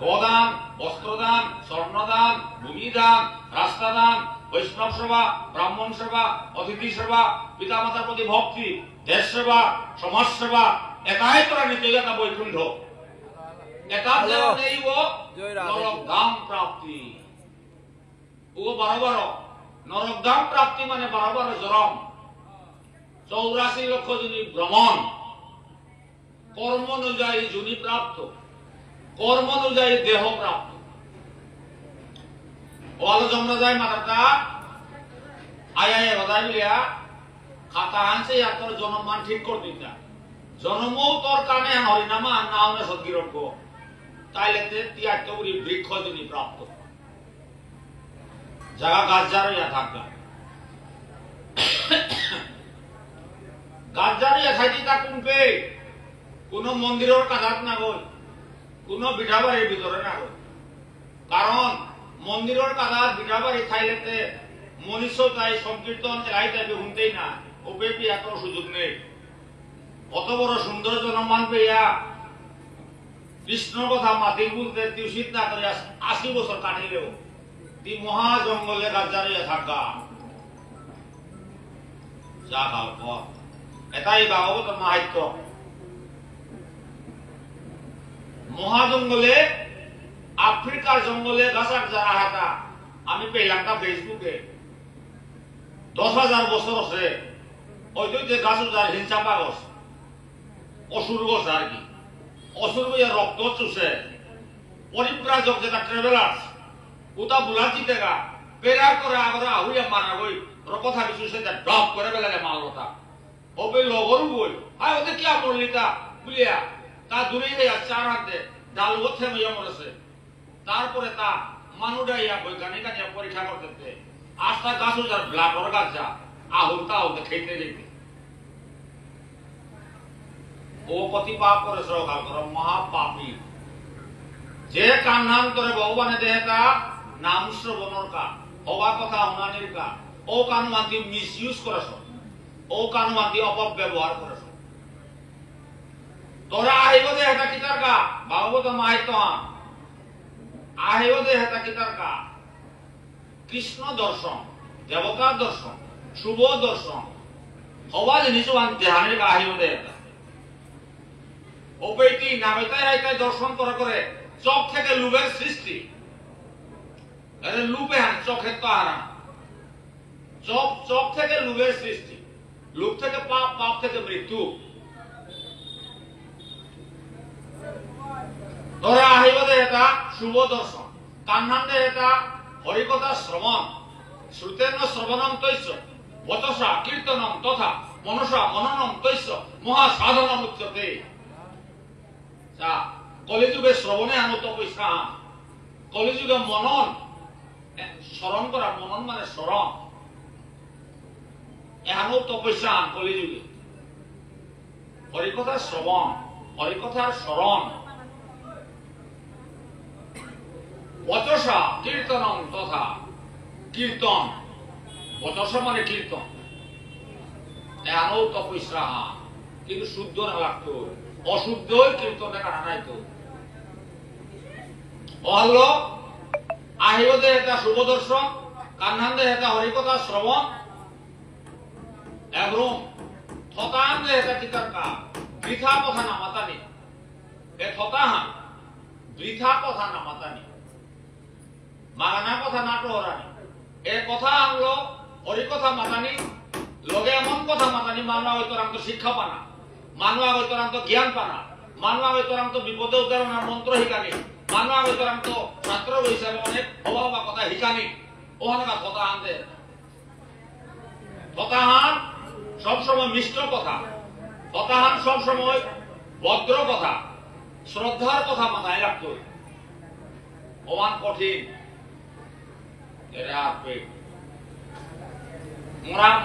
গোদান বস্ত্রদান স্বর্ণদান ভূমিদান রাস্তাদান বৈষ্ণব সেবা ব্রাহ্মণ সেবা অতিথি সেবা পিতামাতার প্রতি ভক্তি দেশ সেবা সমাজ সেবা এটাই তোরা নিতে গেতা বৈকুণ্ঠ এটা নেই ও নরকধাম প্রাপ্তি ও 12 নরকধাম প্রাপ্তি মানে 12 জরম 84 লক্ষ যোনি ভ্রমণ, কর্ম অনুযায়ী যোনি প্রাপ্ত, কর্ম অনুযায়ী দেহ প্রাপ্ত। ওয়ালো জমরা যায় মাথাটা আয় বাদাই বিলিয়া খাতা আনছে আর তোর জনমান ঠিক করে দিতা জনমও তোর কানে হরিনামা নাও না সদ্গিরজ্ঞ তাইলেতে তিয়াত্তরি বৃক্ষ যোনি প্রাপ্ত জায়গা গাছ জারিয়া থাকা গাছ জারিয়া থাকি তা কুম্পে কোন মন্দিরের কাজাত না গই কোন বিঠাবাড়ির ভিতরে না গই কারণ মন্দিরের কাজাত বিঠাবাড়ি থাইলেতে মনীষ তাই সংকীর্তন এলাই তাইবে শুনতেই না ওপে এত সুযোগ নেই অত বড় সুন্দর জনমান পেয়া কৃষ্ণর কথা মাতিল বলতে টিউশিত না করে 80 বছর কাটিলেও তি মহা জঙ্গলে গাছ জারিয়া থাকা যা গল্প এটাই ভাগবত মাহাত্য মহাজঙ্গলে আফ্রিকার জঙ্গলে গাছার যারা হাতা আমি পেলাম তা ফেসবুকে 10,000 বছর আছে ওই যে গাছ যার হিংসা গছ অসুর গছ আর কি অসুর বইয়া রক্ত চুষে পরিব্রাজক যেটা ট্রেভেলার্স ওটা বুলাচি দেখা পেরার করে আগরে আহুইয়া মারা বই কথা কিছু সেটা ড্রপ করে বেলালে মালটা ওবে লগরু বই আয় ওদের কি আমরলিতা বুলিয়া তা দূরে যাইয়া চার হাতে ডাল ওঠে মেয়ে মরেছে তারপরে তা মানুডাইয়া বৈজ্ঞানিক আনিয়া পরীক্ষা করতে আস্তা গাছ যার ব্লাডর গাছ যা আহুর তা ওদের খেতে যেতে ও কতি পাপ করে সরকার কর মহাপাপী যে কান্নান্তরে ভগবানে দেহতা নাম শ্রবণর কা হওয়া কথা শুনানির কা ও কানুমান্তি মিস ইউজ করেছ ও কানুমান্তি অপব্যবহার করেছ তোরা আহিব দে হেটা কিতার কা ভাগবত মাহাত্য আহিব দে হেটা কিতার কা কৃষ্ণ দর্শন দেবতার দর্শন শুভ দর্শন হওয়া জিনিস ধ্যানের কা আহিব দে হেটা ও বেটি নামেতাই হাইতাই দর্শন করে করে চোখ থেকে লুবের সৃষ্টি লুপে হান চোখের তো হারান চোখ থেকে লুবের সৃষ্টি লুপ থেকে পাপ পাপ থেকে মৃত্যু ধরে আহিব দে এটা শুভ দর্শন কান্নান্দে এটা হরিকথা শ্রবণ শ্রুতেন শ্রবণম তৈশ্য বচসা কীর্তনম তথা মনসা মননম তৈশ্য মহাসাধনম উচ্যতে কলিযুগে শ্রবণে আনো তপস্যা কলিযুগে মনন স্মরণ করা মনন মানে স্মরণ এহানো তপস্যা কলিযুগে হরিকথার শ্রবণ হরিকথার স্মরণ বচসা কীর্তনম তথা কীর্তন বচসা মানে কীর্তন এহানো তপস্যা কিন্তু শুদ্ধ না লাগতো অশুদ্ধ কীর্তনে কানা নাই তো হল আহিব দে এটা শুভ দর্শন কান্নান্দে এটা হরিকথা শ্রবণ এবং থতান্দে এটা কিতার কা বৃথা কথা নামাতানি এ থতাহান বৃথা কথা নামাতানি মাগানা কথা না টোহরানি এ কথা আনলো হরিকথা মাতানি লগে এমন কথা মাতানি মানবা হয়তো রাম তো শিক্ষা পানা মানবা হয়তো রাম তো জ্ঞান পানা মানবা হয়তো রাম তো বিপদে উদ্ধারণের মন্ত্র শিকানি মানবা হয়তো রাম তো ছাত্র হিসাবে অনেক হবা হবা কথা শিকানি ওখানে কথা আনতে কথাহান সবসময় মিষ্ট কথা কথাহান সবসময় ভদ্র কথা শ্রদ্ধার কথা মাথায় রাখতো অমান কঠিন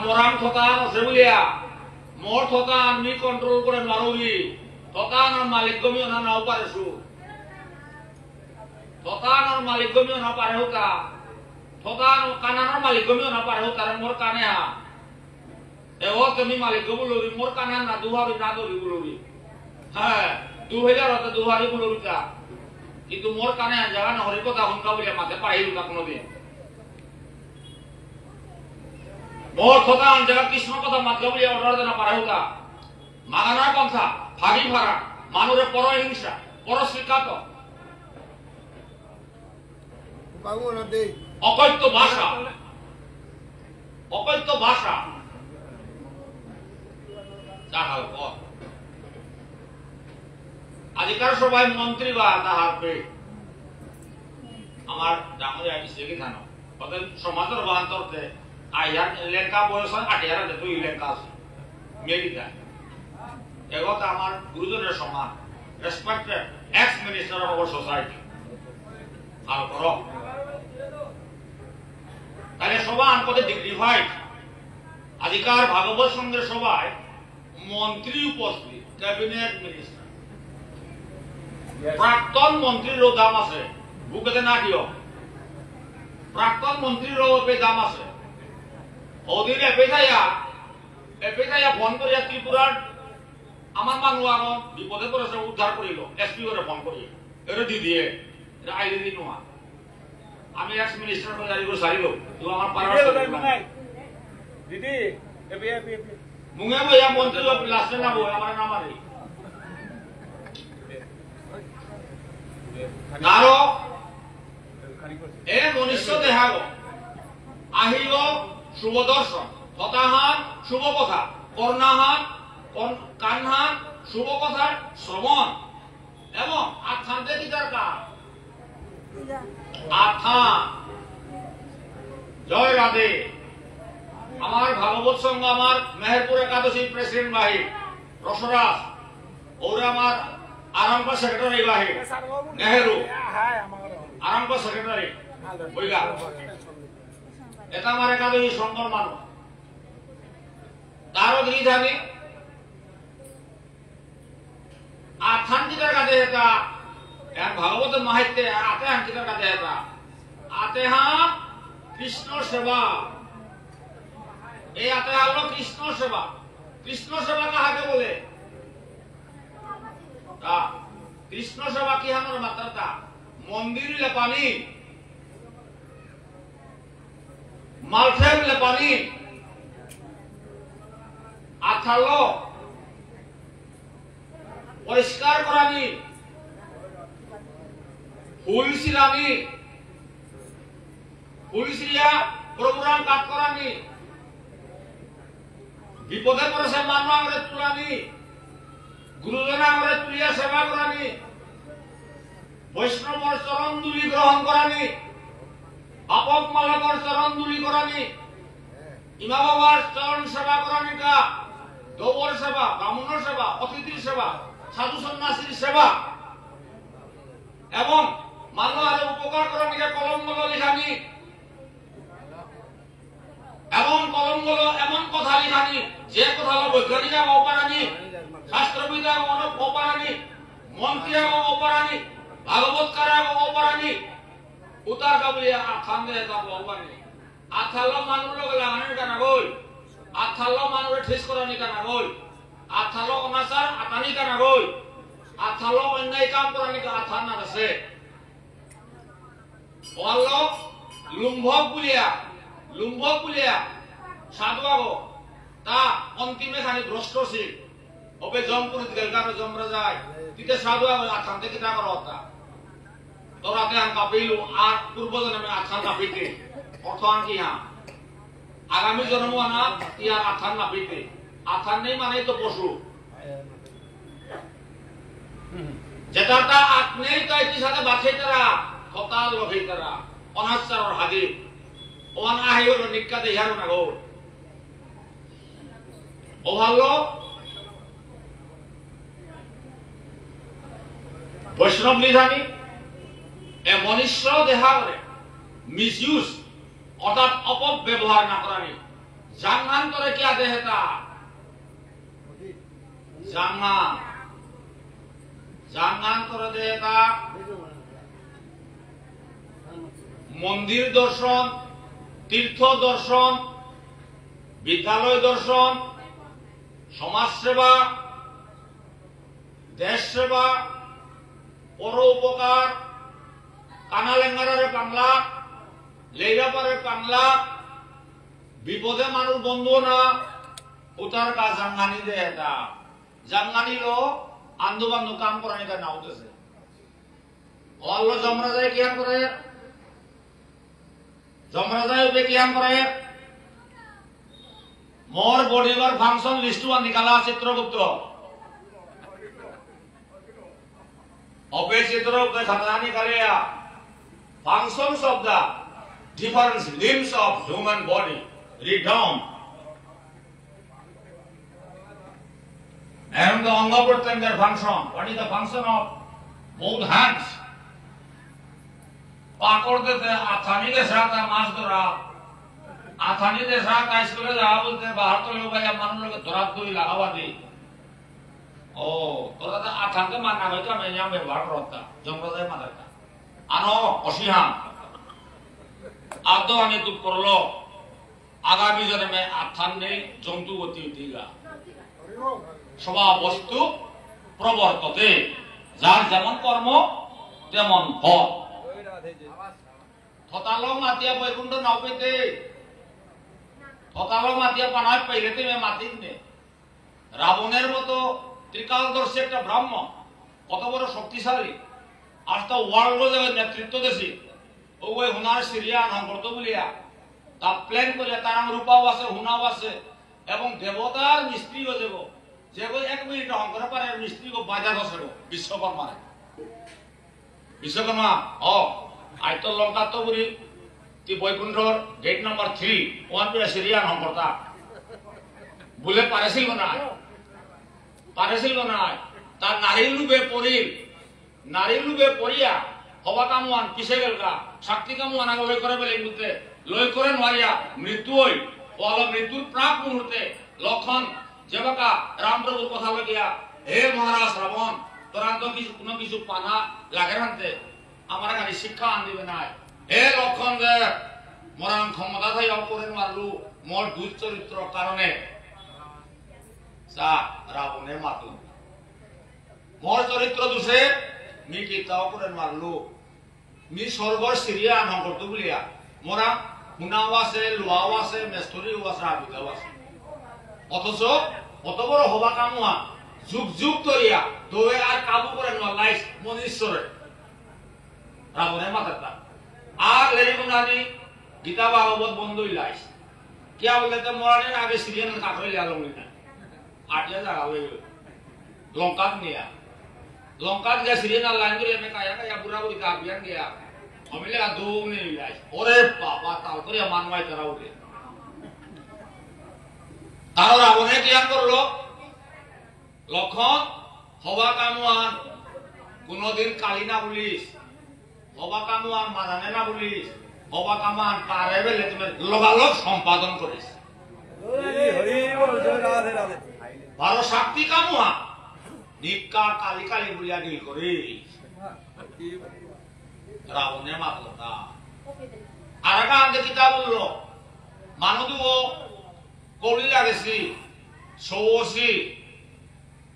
মরাম থতান আছে বলিয়া মোর থতান আমি কন্ট্রোল করে মারুলি থতান আর মালিক গমিও না নাও পারেছু থতান আর মালিক গমিও না পারে হোতা থতান কানানোর মালিক গমিও না পারে হোতা মোর কানে হা এও তুমি মালিক বলবি মোর কানে না দুহারি না দরি বলবি হ্যাঁ 2000 হতে দুহারি বলবি তা কিন্তু মোর কানে জায়গা না হরি কথা হুনকা বলে মাথে পাইল না কোনোদিন মোর কথা জায়গা কৃষ্ণ কথা মাত্র বলে অর্ডার দেনা পারে হোতা মাগানা পন্থা ভাগি ভাড়া মানুষের পর হিংসা পর স্বীকাত অকৈত্য ভাষা তাহার পর আজিকার সবাই মন্ত্রী বা তাহার পে আমার ডাঙর আইসে কি জানো ওদের সমাজের বান্তরতে আইয়ার লেখা বয়স 8,000 তুই লেখা আছে মেডিকা এগোতে আমার গুরুজনের সমান respected ex minister of our society আর করো তাহলে সবাই আনপদে ডিগ্রিফাইড अधिकार भागवत संघेर सभाय मंत्री उपस्थित कैबिनेट मिनिस्टार प्राक्तन मंत्रीर दाम आछे बुकेते ना दिओ प्राक्तन मंत्रीर दाम आछे ओदिन एपेजाया फोन करिया त्रिपुरार आमार मानु आरो विपदे पड़ेছে उद्धार करिल एसपी করে ফোন করি এরে দি দিয়ে এটা আইডি দিন না আমি এক্স মিনিস্টার করে জারি করে সারিলো তো আমার পারার दीदी एबी मुंगे भैया मंत्री लोग लास्ट ना बोल हमारा नाम आ रही कारो ए मनुष्य देहागो আহিলো শুভ দর্শন হতাহান শুভ কথা করুণাহান কানহান শুভ কথার শ্রবণ এবং আথানতে দিদার কাজ আথান জয় রাধে আমার ভাগবত সংঘ আমার মেহেরপুর একাদশী প্রেসিডেন্ট বাহির রসরাজ ওরা আমার আরামপা সেক্রেটারি বাহির নেহেরু আরামপা সেক্রেটারি বইগা এটা আমার একাদশী সংঘর মানুষ তারও দিদি জানি আথান্তিকার কাছে এটা ভাগবত মাহিত্যে আতে আন্তিকার কাছে এটা আতে হ্যাঁ কৃষ্ণ সেবা এই আতে হলো কৃষ্ণ সেবা কাহাকে বলে কৃষ্ণ সেবা কি আমার মাত্রাটা মন্দির লেপানি মালফেম লেপানি আথালো পরিষ্কার করানি ফুল সিলানি ফুল সিলিয়া প্রোগ্রাম কাজ করানি বিপদে পড়েছে মানুষ আমরা তুলানি গুরুজন আমরা তুলিয়া সেবা করানি বৈষ্ণবর চরণ দুলি গ্রহণ করানি আপক মালকর চরণ দুলি করানি ইমা বাবার চরণ সেবা করানিটা গৌর সেবা ব্রাহ্মণের সেবা অতিথির সেবা সাধু সন্ন্যাসীর সেবা এবং মানুষ আরো উপকার করানিকে কলমগুলো লিখানি এমন কলমগুলো এমন কথা লিখানি যে কথা বৈজ্ঞানিক অপারানি শাস্ত্রবিদ অপারানি মন্ত্রী অপারানি ভাগবতকার অপারানি উতার কাবুলিয়া আথান দে অপারানি আথালো মানুষ লোক লাগানোর কানা গই আথালো মানুষের ঠেস করানি কানা গই আথালো অনাচার আটানি কানা গই আথালো অন্যায় কাম করানি আথান না আছে অল্লো লুম্ভক বুলিয়া সাধু আগো তা অন্তিমে খানি ভ্রষ্ট ছিল ওবে জমপুর গেলগানো জমরা যায় তিতে সাধু আগো আথান থেকে তা করো তা তোরাতে আন কাপিলু আর পূর্ব জন্মে আথান কাপিতে অর্থ আন কি হ্যাঁ আগামী জন্ম আনা ইয়ার আথান কাপিতে আথান নেই মানে তো পশু যেটাটা আত নেই তাই কি সাথে বাছাই তারা হতাল লভি তারা অনাচার হাদি ওয়ান আহির নিক্কা দেহার না গো ও ভালো বৈষ্ণব নিধানি এ মনুষ্য দেহারে মিসইউজ অর্থাৎ অপব্যবহার না করানি জাঙ্গান করে কি আদে হেতা জাঙ্গান করে দে হেতা মন্দির দর্শন তীর্থ দর্শন বিদ্যালয় দর্শন সমাজ সেবা দেশ সেবা পর উপকার কানালেঙ্গারে বাংলা লেইরাপারে বাংলা বিপদে মানুষ বন্ধু না উতার কাজ জাঙ্গানি দে এটা জাঙ্গানি লো আন্দু বান্ধু কাম করানি তা নাউতেছে অল্ল জমরা যায় কি করে জমরা যায় কিয়াম করে मोर बॉडीवर फंक्शन लिस्ट निकाला चित्रगुप्त ऑफिस चित्रगुप्त खाना निकाले functions of the different limbs of human body read down and the anga protyangar their function. What is the function of both hands? पाकोड़ देते आसानी के साथ मास धरा आसानी के साथ स्कूल जा बोलते बाहर तो लोग या मान लोग धरा तो ही लगावा दी ओ तो तो आसान के मानना है क्या मैं यहाँ व्यवहार करता जंगल से मारता आनो अशिहा आदो आने तू कर लो आगामी जन्म में आसान ने जंतु होती होतीगा स्वभाव वस्तु प्रवर्तते जार जेमन कर्म तेमन फल थतालो मातिया बैकुंठ नावपेते थतालो मातिया पानाय पहिले में मातिक ने रावणের মতো ত্রিকালদর্শী একটা ব্রহ্ম কত বড় শক্তিশালী আজটা ওয়ার্ল্ড নেতৃত্ব দেশি ওই হুনার সিরিয়া নামগত বলিয়া তা প্ল্যান করে তার রূপাও আছে হুনাও আছে এবং দেবতার মিস্ত্রি হয়ে যাব যে কই 1 মিনিট অঙ্কর পারে মিস্ত্রি কো বাজা দছব বিশ্বকর্মা ও আইতো লঙ্কা তো বুড়ি তি বৈকুণ্ঠর গেট নাম্বার 3 ওয়ান পে সিরিয়া নামগতা বলে পারেছিল না তার নারী লুবে পড়িয়া হবা কামওয়ান কিসে গেলগা শক্তি কামওয়ান আগে লয় করে বলে ইন্দুতে লয় করে মারিয়া মৃত্যু হই ও আলো মৃত্যুর প্রাক মুহূর্তে লক্ষণ যেবাকা রামপ্রভুর কথা লাগিয়া হে মহারাজ রাবণ তোরা তো কিছু কোনো কিছু পানা লাগে রানতে আমার কাছে শিক্ষা আন দিবে না হে লক্ষণ যে মরান ক্ষমতা থাই অপরেন মারলু মোর দুশ্চরিত্র কারণে সা রাবণে মাতু মোর চরিত্র দোষে মি কিতাও করে মারলু মি সর্বর সিরিয়া নাম করতে বলিয়া মোরা হুনাও আছে লোয়াও আছে মেস্তরিও আছে আবিদাও আছে অথচ কত বড় হবা কামুয়া যুগ যুগ ধরিয়া দোয়ে আর কাবু করে নলাইস মনীশ্বরে রাবণে মাতাতা আর লেরিগুনানি গীতা ভাগবত বন্ধ হইলাইস কিয়া বলে তো মোরানের আগে সিরিয়ান কাকরে লালং না आटिया जागा वे लंकात निया लंकात जा सिरियन लाइन करे में काया बुरा बुरी का अभियान गया हमेले दो ने लाइस ओरे बाबा ताल करे मानवाय कराओ रे तारो रावणे किया करलो लक्षण हवा कामुआन কোনদিন কালি না বলিস হবা কামুয়ান মানানে না বলিস হবা কামান পারে বেলে তুমি লগালগ সম্পাদন করিস হরি বল জয় রাধে রাধে বারো শক্তি কামুয়া নিকা কালি কালি বুলিয়া ডিল করি রাবণের মাতলতা আরেকা আগে কিতা বললো মানুদুও কৌলি লাগেছি সৌসি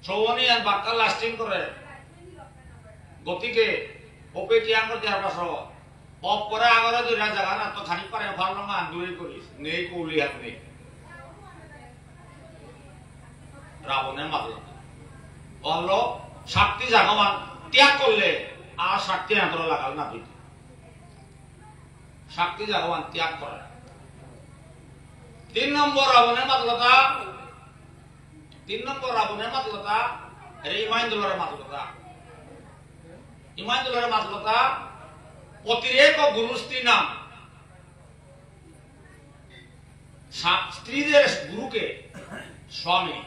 সৌনি আর বাক্কা লাস্টিং করে গতিকে ওপে টিয়ান করে দেওয়ার পাশ অপ করে আগরে দুইটা জায়গা না তো খানি পারে ফার্লঙ্গা আন্দোলন করিস নেই কৌলি হাত নেই রাবণের মাতলতা বললো শক্তি জাগমান ত্যাগ করলে আর শক্তি আন্তর লাগাল না তুই শক্তি জাগমান ত্যাগ করে 3 নম্বর রাবণের মাতলতা 3 নম্বর রাবণের মাতলতা ইমাইন্দুলের মাতলতা ইমাইন্দুলের মাতলতা অতিরেক গুরুস্ত্রী নাম স্ত্রীদের গুরুকে স্বামী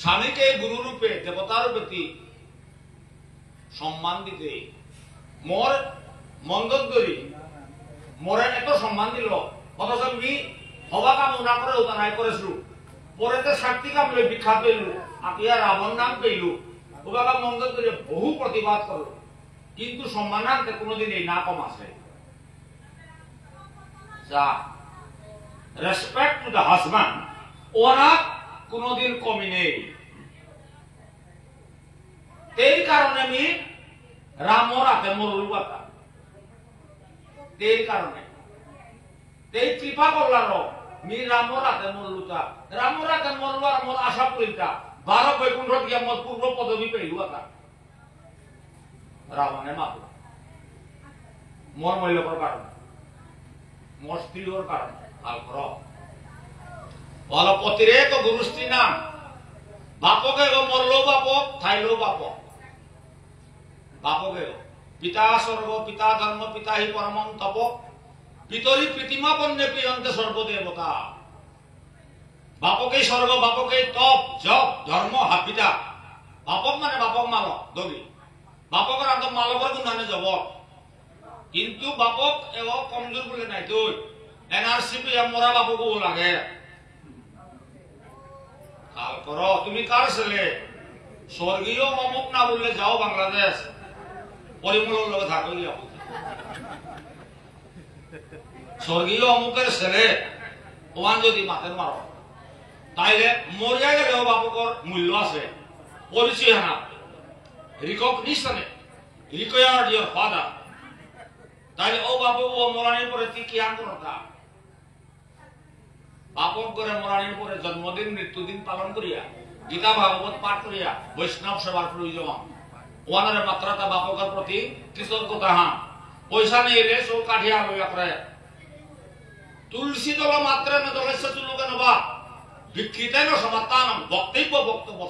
স্বামীকে গুরু রূপে দেবতার প্রতি সম্মান দিতে মোর মন্দোদরি মোরে এত সম্মান দিল অথচ আমি হবা কামনা করে উদানায় করেছিল পরেতে শক্তি কামলে বিখ্যাত পেলু আতিয়া রাবণ নাম পেলু হবা মন্দোদরি বহু প্রতিবাদ করল কিন্তু সম্মানান্তে কোনোদিন এই না কম আছে যা রেসপেক্ট টু দ্য হাজব্যান্ড ওরা কোনদিন কমি নেই এই কারণে আমি রামর হাতে মরলু কথা এই কারণে এই কৃপা করলার মি রামর হাতে মরলুতা রামর হাতে মরলু আর মোর আশা করিতা 12 বৈকুণ্ঠ গিয়া মোর পূর্ব পদবী পেলু কথা রাবণের মাতু মোর মূল্যকর কারণ মোর স্ত্রীর কারণ ভাল কর వాళ్ళ অতিরেক গুরুস্ত্রী নাম বাপকে মরলো বাপক থাইলো বাপক বাপকে পিতা স্বর্গ পিতা ধর্ম পিতা হি পরমম তপ পিতরি প্রীতিমা পণ্যে প্রিয়ন্তে সর্বদেবতা বাপকে স্বর্গ বাপকে তপ জপ ধর্ম হাপিতা বাপক মানে বাপক মালক দগি বাপকের আন্ত মালকের গুণানে যাব কিন্তু বাপক এও কমজোর বলে নাই তুই এনআরসি মরা বাপকও লাগে কাল করো তুমি কার ছেলে স্বর্গীয় অমুক না বললে যাও বাংলাদেশ পরিমলের লোক থাকো গিয়া স্বর্গীয় অমুকের ছেলে ওয়ান যদি মাথের মারো তাইলে মরিয়া গেলেও বাপকর মূল্য আছে পরিচয় না রিকগনিশনে রিকয়ার্ড ইয়োর ফাদার তাইলে ও বাপক ও মরানির পরে তুই কি আন্তরতা বাপক করে মরানির পরে জন্মদিন মৃত্যুদিন পালন করিয়া গীতা ভাগবত পাঠ করিয়া বৈষ্ণব সেবার প্রয়োজন ওয়ানের মাত্রাটা বাপকের প্রতি কৃতজ্ঞতা হ্যাঁ পয়সা নিয়ে সব কাঠিয়া লইয়া করে তুলসী দল মাত্রে দলের চুলুকে নবা বিক্ষিতেন সমাতান বক্তব্য বক্তব্য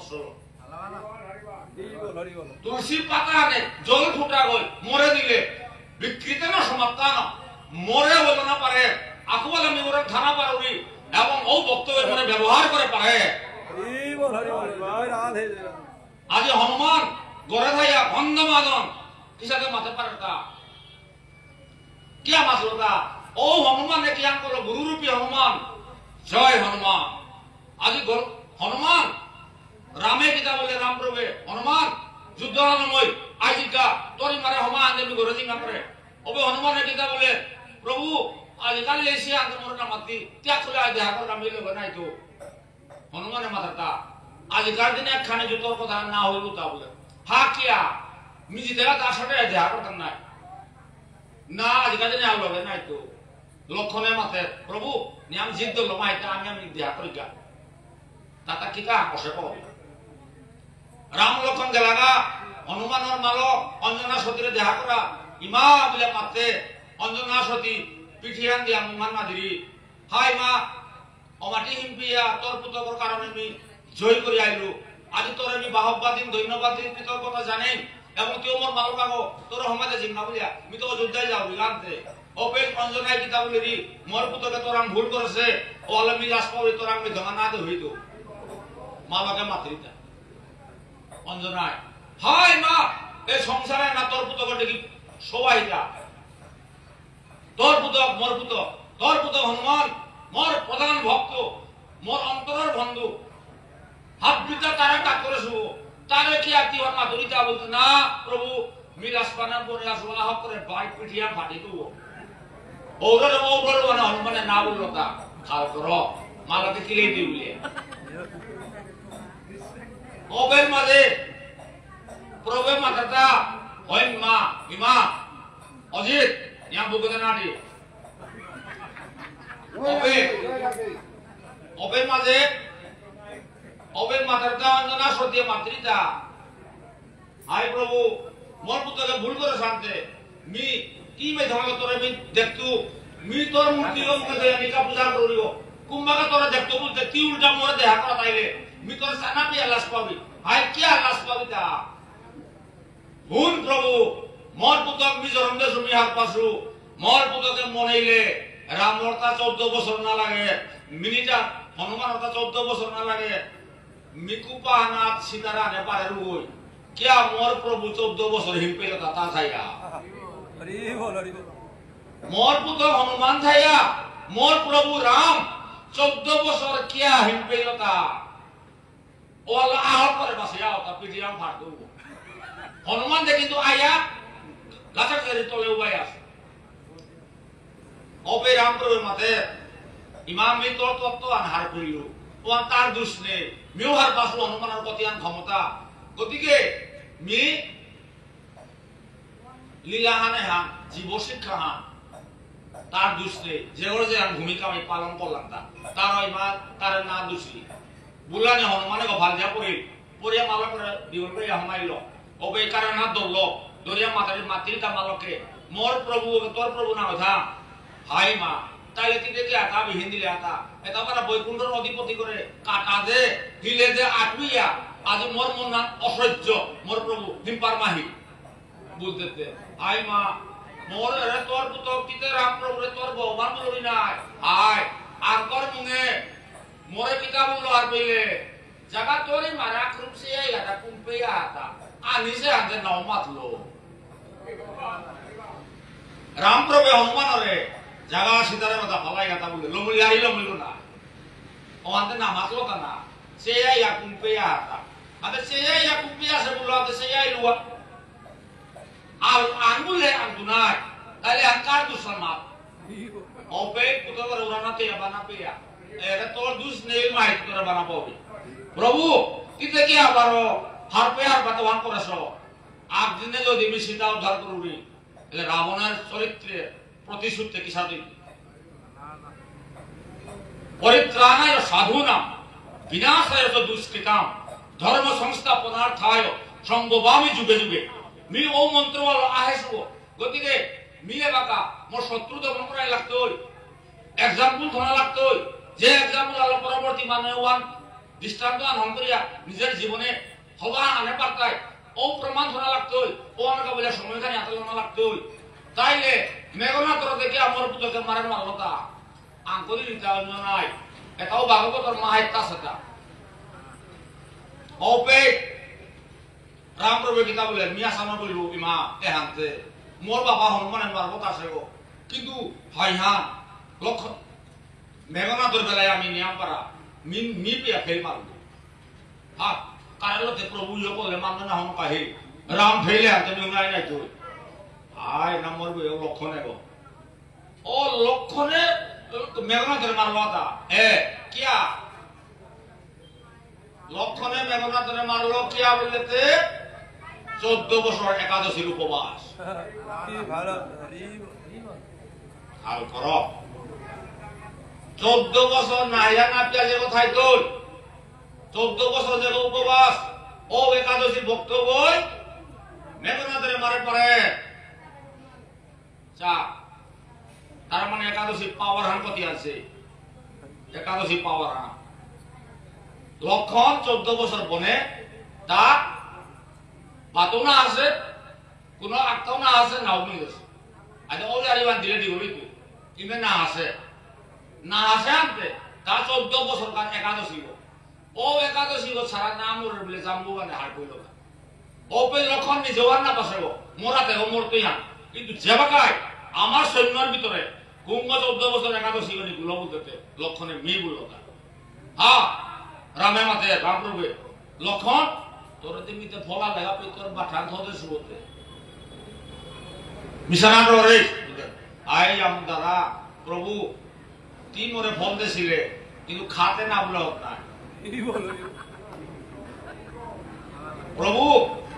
তুলসীর পাতা আনে জল ফুটা গই মরে দিলে বিক্ষিতেন সমাতান মরে বলে না পারে আকবল আমি ওরা থানা পারি এবং ও বক্তব্যের মনে ব্যবহার করে পারে আজ হনুমান গড়ে থাইয়া ভন্দ মাদন কিসাকে মাথা পারে কিয়া মাসলো তা ও হনুমানে কিয়া করলো গুরুরূপী হনুমান জয় হনুমান আজি হনুমান রামে কিতা বলে রাম প্রভে হনুমান যুদ্ধ নয় আজিকা তোরি মারে হমা আনতে গড়ে জিঙ্গা করে ওবে হনুমানে কিতা বলে প্রভু আজকাল এসে আনতে মোর না মাতি ত্যাগ করে আজ দেখা করে আমি লোক নাই তো হনুমানে মাথাটা আজকাল দিনে একখানে যুদ্ধর কথা না হইল তা বলে হা কিয়া মিজি দেখা তার সাথে দেখা করতাম নাই না আজকাল দিনে আর লগে নাই তো লক্ষণে মাথে প্রভু নিয়াম জিদ্দ লমাইতা আমি দেখা করি গা তাতা কিতা কষে কব রাম লক্ষণ গেলাগা হনুমানের মালক অঞ্জনা সতীরে দেখা করা ইমা বলে মাতে অঞ্জনা সতী পিঠিয়ান দিয়া মুমান মাদিরি হাই মা অমাটি হিমপিয়া তোর পুতকর কারণে আমি জয় করে আইলু আজি তোর আমি বাহবা দিন ধন্যবাদ দিন তোর কথা জানি এবং তুই মোর মালক আগো তোর সমাজে জিম্মা বলিয়া আমি তো যুদ্ধায় যাও বিলান্তে অপেজ অঞ্জনায় কিতা বলি রি মোর পুতকে তোর আম ভুল করেছে ও আলমি লাশ পাবি তোর আমি ধমা না দে হইতো মালকে মাতৃতা অঞ্জনায় হাই মা এই সংসারে না তোর পুতকে দেখি সবাইটা তোর পুতক মোর পুতক তোর পুতক হনুমান মোর প্রধান ভক্ত মোর অন্তরের বন্ধু হাত পিতা তারা কাজ করে শুভ তারে কি আর কি হর মাধুরিতা বলতো না প্রভু মিরাজ পানা পরে আসবো আহ করে বাইক পিঠিয়া ফাটি দেব ওরে মানে হনুমানে না বললো তা খাল কর মালাতে কিলে দিই বলে ওবের মাঝে প্রভুর মাথাটা হয় মা ইমা অজিত ইয়া বুকে না দি ওবের মাঝে ওবের মাথাটা অঞ্জনা সতী মাতৃতা হাই প্রভু মোর পুত্রকে ভুল করে শান্তে মি কি মে ধমাকে তোরে মি দেখতু মি তোর মূর্তি মুখে দেয়া নিকা পূজা করিও কুম্বাকে তোরে দেখতো বলতে কি উল্টা মোরে দেখা করা তাইলে মি তোর সানা পিয়া লাশ পাবি হাই কিয়া লাশ পাবি তা ভুল প্রভু মোর পুতক মি জরমদে সুমি হাত পাসু মোর পুতকে মনাইলে রামর তা 14 বছর না লাগে মিনিটা হনুমানের তা 14 বছর না লাগে মিকুপা নাথ সীতারা নে পারে রুই কিয়া মোর প্রভু 14 বছর হিম পেলে তা থাইয়া হরি বল মোর পুতক হনুমান থাইয়া মোর প্রভু রাম 14 বছর কিয়া হিম পেলে তা ওলা আহ করে বসিয়া তা পিডিয়াম ফাট দউ হনুমান দে কিন্তু আয়া লাচক করে তোলে উবাই আছে অবে রাম প্রভু মাতে ইমাম মি তোর তত্ত্ব আনহার করিল ও তার দোষ নেই মিও হার পাসু হনুমানের কতিয়ান ক্ষমতা গতিকে মি লীলা হানে হান জীব শিক্ষা হান তার দোষ নেই যে ওর যে ভূমিকা আমি পালন করলাম তার ইমান তার না দোষী বুলানে হনুমানে গো ভাল যা পড়িয়া মালা করে দিবল করে হমাইল অবে কারণ না দৌল দরিয়া মাতারি মাতৃকা মালকে মোর প্রভু তোর প্রভু না কথা হাই মা তাইলে কি দেখে আতা বিহীন দিলে আতা এটা আমরা বৈকুণ্ঠর অধিপতি করে কাটা দে হিলে দে আটবিয়া আজ মোর মন অসহ্য মোর প্রভু হিম্পার মাহি বুঝতে আই মা মোর রে তোর পুতক কিতে রাম প্রভু রে তোর ভগবান বলি নাই আয় আর কর মুনে মোরে পিতা বললো আর বইলে জায়গা তোরই মারা ক্রুপসি এটা কুম্পে আতা আনি সে আনতে নাও মাতলো রাম প্রভু হনুমান রে জায়গা সীতারে মাথা ফালাই গাতা বলে লমুলি আই লমুলি না ও আনতে না মাতলো তা না সে ইয়া কুম্পে আতা আতে সে ইয়া কুম্পে আসে বললো আতে সে ইয়া লুয়া আর আঙ্গুলে আঙ্গুনাই তাহলে আঙ্কার দুসমাত ওপে পুতর উড়ানাতে বানা পেয়া এটা তোর দুস নেই মাই তোর বানা পাবি প্রভু কিতে কি আবারো হার পে আর বাতওয়ান করেছো আজ দিনে যদি আমি সীতা উদ্ধার করবি তাহলে রাবণের চরিত্রে প্রতিশোধ কি সাধি পরিত্রাণায় সাধুনাম বিনাশায় দুষ্কৃতাম ধর্ম সংস্থাপনার্থায় সম্ভবামি যুগে যুগে মি ও মন্ত্র আহেসব গতিকে মিলে বাকা মোর শত্রু দমন করাই লাগতো এক্সাম্পল ধরা লাগতো যে এক্সাম্পল আলো পরবর্তী মানবান দৃষ্টান্ত আনন্দ করিয়া নিজের জীবনে হবা আনে পারতাই ও প্রমাণ ধরা লাগতো ও আমাকে বলে সময়খানি আতলনা লাগতো তাইলে মেঘনা তোর দেখে আমার পুত্রকে মারেন মারলতা আঙ্কলি নিতে নাই এটাও ভাগবতর মাহাত্তা সেটা ওপে রাম প্রভু গীতা বলে মিয়া সামনে বলিব ইমা এ হানতে মোর বাবা হনুমানের মারবত আছে গো কিন্তু হয় হ্যাঁ লক্ষ্য মেঘনা তোর বেলায় আমি নিয়াম পারা মি পিয়া ফেল মারব হ্যাঁ কারলতে প্রভু ইয়ে বলে মানবে না হন কাহে রাম ফেলে হাতে নিউনাই নাই তো আয় না মরবে ও লক্ষণে গো ও লক্ষণে মেঘনা তোর মারলতা এ কিয়া লক্ষণে মেঘনা তোর মারলো কিয়া বলতে 14 বছর একাদশীর উপবাস আর কর 14 বছর নাইয়া না পিয়া যে কোথায় তোর 14 বছর যে উপবাস ও একাদশী ভক্ত বই মেঘনাথের মারে পরে চা তার মানে একাদশী পাওয়ার হান কতি আছে একাদশী পাওয়ার হান লক্ষণ 14 বছর বনে তা বাতো না আছে কোন আত্মাও না আছে নাও মিলেছে আচ্ছা ওই আরিবান দিলে দিবি তুই ইমে না আছে আনতে তা 14 বছর কার একাদশী ও একাদশী সারা নাম ওর বলে জাম্বু মানে হার কইল ও পে লক্ষণ নি জওয়ান না পাসেব মোরাতে ও মরতেই না কিন্তু যেবাকায় আমার সৈন্যর ভিতরে কুম্ভ 14 বছর একাদশী মানে গুলো বলতে লক্ষণে মেয়ে বলল হ্যাঁ রামে মাতে রাম প্রভু লক্ষণ তোর দিমিতে ফলা লাগা পে তোর বাঠান ধরে শুবতে মিশনার রে আই আম দাদা প্রভু তিন মরে ফল দিছিলে কিন্তু খাতে না বলে হত না প্রভু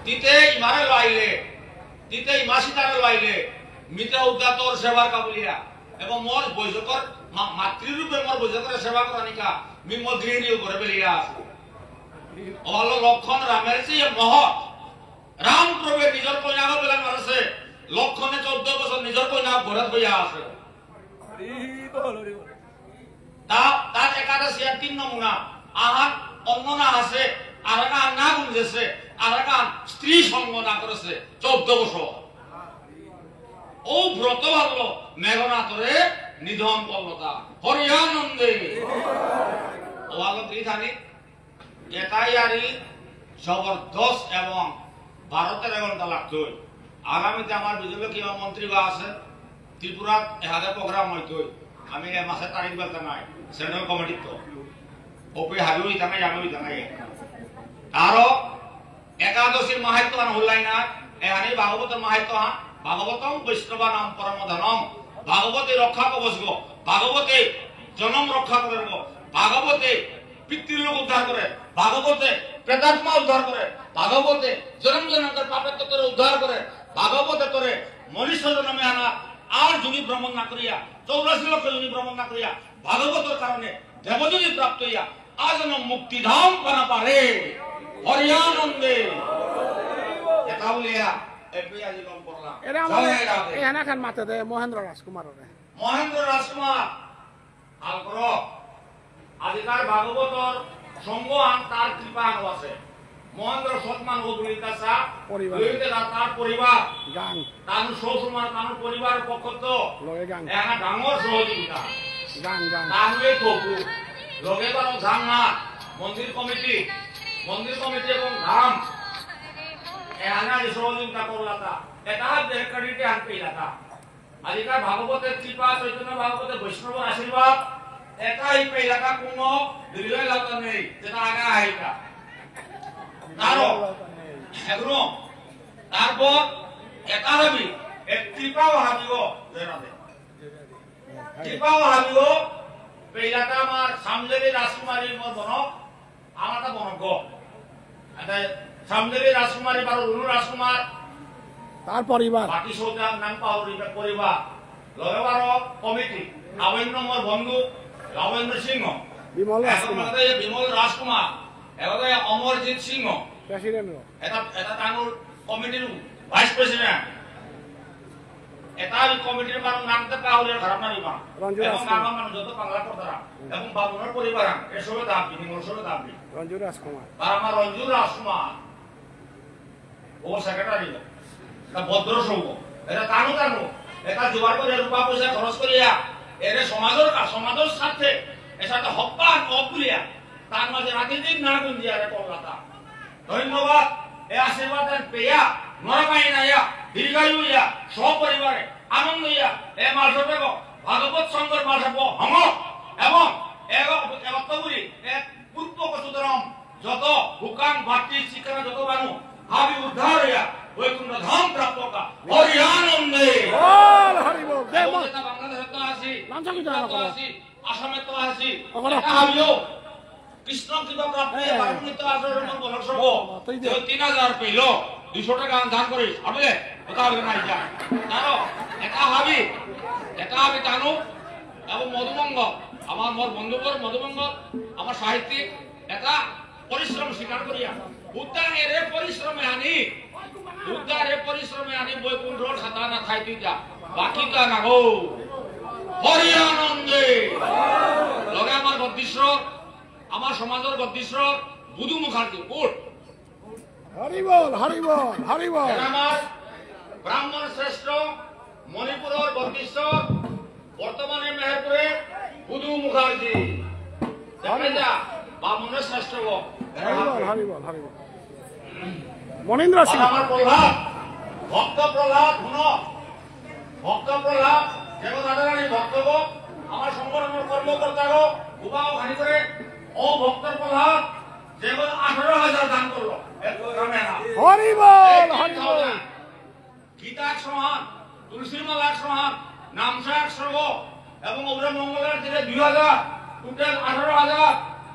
তিতে ইমারে লাইলে তিতে ইমাসিতারে লাইলে মিতে উদ্দা তোর সেবার কাবুলিয়া এবং মোর বৈজকর মাতৃরূপে মোর বৈজকরের সেবা করানিকা মি মোর গৃহিণীও করে বেরিয়ে আসবো অল লক্ষণ রামের চেয়ে মহৎ রাম প্রভু নিজের কন্যাগ বেলা মারছে লক্ষণে 14 বছর নিজের কন্যাগ ঘরে হইয়া আছে তার একাদশী 3 নমুনা আহার অন্য না আছে আর একটা না বুঝেছে আর একটা স্ত্রী সঙ্গ না করেছে 14 বছর ও ব্রত ভাবলো মেঘনাথরে নিধন করলো তা হরিয়ানন্দে ও আলো ত্রিথানি এটাই আরই জবরদস্ত এবং ভারতের এখনটা লাগতো আগামীতে আমার বিজেপি কিংবা মন্ত্রী বা আছে ত্রিপুরাত এহাদে প্রোগ্রাম হইতো আমি এ মাসে তারিখ বলতে নাই সেন্ট্রাল কমিটির তো ওপে হাবিও ইতা নাই আমিও ইতা নাই আরো একাদশীর মাহাত্য হলাই না এহানি ভাগবতের মাহাত্য ভাগবতম বৈষ্ণবা নাম পরমধনম ভাগবতে রক্ষা কবচ গো ভাগবতে জনম রক্ষা করে গো ভাগবতে পিতৃলোক উদ্ধার করে ভাগবতে প্রেতাত্মা উদ্ধার করে ভাগবতে জনম জনকের পাপের তোরে উদ্ধার করে ভাগবতে তোরে মনুষ্য জন্মে আনা আর যোনি ভ্রমণ না করিয়া 84 লক্ষ যোনি ভ্রমণ না করিয়া ভাগবতের কারণে দেবযোনি প্রাপ্ত হইয়া আজ মুক্তিধাম পানা পারে হরিয়ানন্দে এটা বলিয়া এপি আজি লম করলাম এরা আমাদের এখানে খান মাতে দে মহেন্দ্র রাজকুমার মহেন্দ্র রাজকুমার হাল কৰ আজিকার ভাগবতর সঙ্গ আন তার কৃপা আনো আছে মহেন্দ্র সৎমান অভিনেতা তার পরিবার তার শ্বশুরমার তার পরিবারের পক্ষ তো একটা ডাঙর সহযোগিতা তাহলে তবু লগে বারো ঝাংনা মন্দির কমিটি এবং ধাম এখানে সহযোগিতা করলাতা এটা ক্রেডিটে আন পেলাতা আজিকার ভাগবতের কৃপা চৈতন্য ভাগবতের বৈষ্ণবের আশীর্বাদ এটাই পেলাতা কোনো দীর্ঘই লাভ নেই যেটা আগে আহিতা তারপর এটা ভাবি কৃপাও ভাবিব পেলাটা আমার সামজেলি রাজকুমারী বনক আমার বনক সামজেলি রাজকুমারী বারো রুনু রাজকুমার তার পরিবার বাকি সৌদার নাম পাহরি পরিবার লগে বারো কমিটি লাবণ্য মোর বন্ধু লাবণ্য সিংহ বিমল রাজকুমার এবারে অমরজিৎ সিংহ প্রেসিডেন্ট এটা তাঙ্গুর কমিটির ভাইস প্রেসিডেন্ট এটা কমিটির মানুষ নামতে পাহরিয়ার খারাপ না দিবা এবং আমার মানুষ যত বাংলা পড়তারা এবং বাবুনের পরিবার এসবে দাবি নিমলসবে দাবি রঞ্জু রাজকুমার আর আমার রঞ্জু রাজকুমার ও সেক্রেটারি ভদ্র সৌভ এটা টানো এটা জোগাড় করে রূপা পয়সা খরচ করিয়া এর সমাজের স্বার্থে এর সাথে হপ্পান অবুলিয়া তার মাঝে রাতে দিন না গুঞ্জিয়া রে কলকাতা ধন্যবাদ এই আশীর্বাদ পেয়া নরকাই নাইয়া দীর্ঘায়ু ইয়া সপরিবারে আনন্দ ইয়া এ মালসব ভাগবত সংঘের মালসব হম এবং একত্রগুলি এক পূর্ব কচুদরম যত হুকান ভাতৃ শিক্ষা যত বানু হাবি উদ্ধার হইয়া বৈকুণ্ঠ ধাম প্রাপ্ত কা হরিয়ানন্দে বল হরি বল জয় মা বাংলাদেশে তো আসি লামসাকি তো আসি আসামে তো আসি ওখানে হাবিও কৃষ্ণ কৃপা প্রাপ্তি বারুণিত আচরণ বলক সর্ব 3000 পেল 200 টাকা দান করিস হবে কথা হবে না এটা জানো এটা আমি জানো এবং মধুমঙ্গ আমার মোর বন্ধুবর মধুমঙ্গ আমার সাহিত্যিক এটা পরিশ্রম স্বীকার করিয়া উদ্যানের পরিশ্রমে আনি বৈকুণ্ঠ সাতানা খাইতে যা বাকি তা না গো হরিয়ানন্দে লগে আমার গদ্দীশ্বর আমার সমাজের গদ্দীশ্বর বুধু মুখার্জি কোট হরি বল হরি বল হরি বল আমার ব্রাহ্মণ শ্রেষ্ঠ মণিপুরের গদ্দীশ্বর বর্তমানে মেহেরপুরে বুধু মুখার্জি দেখে যা বামুনের শ্রেষ্ঠ হরি বল মনীন্দ্র সিং আমার প্রহ্লাদ ভক্ত প্রহ্লাদ যেমন দাদারানী ভক্তগ আমার সংগঠনের কর্মকর্তা উপাও খানি করে ও ভক্তর প্রহ্লাদ যেমন 18,000 দান করলো হরি বল গীতা 100 তুলসীর মালা 100 নামসা 100 এবং অগ্র মঙ্গলের দিনে 2000 টোটাল 18,000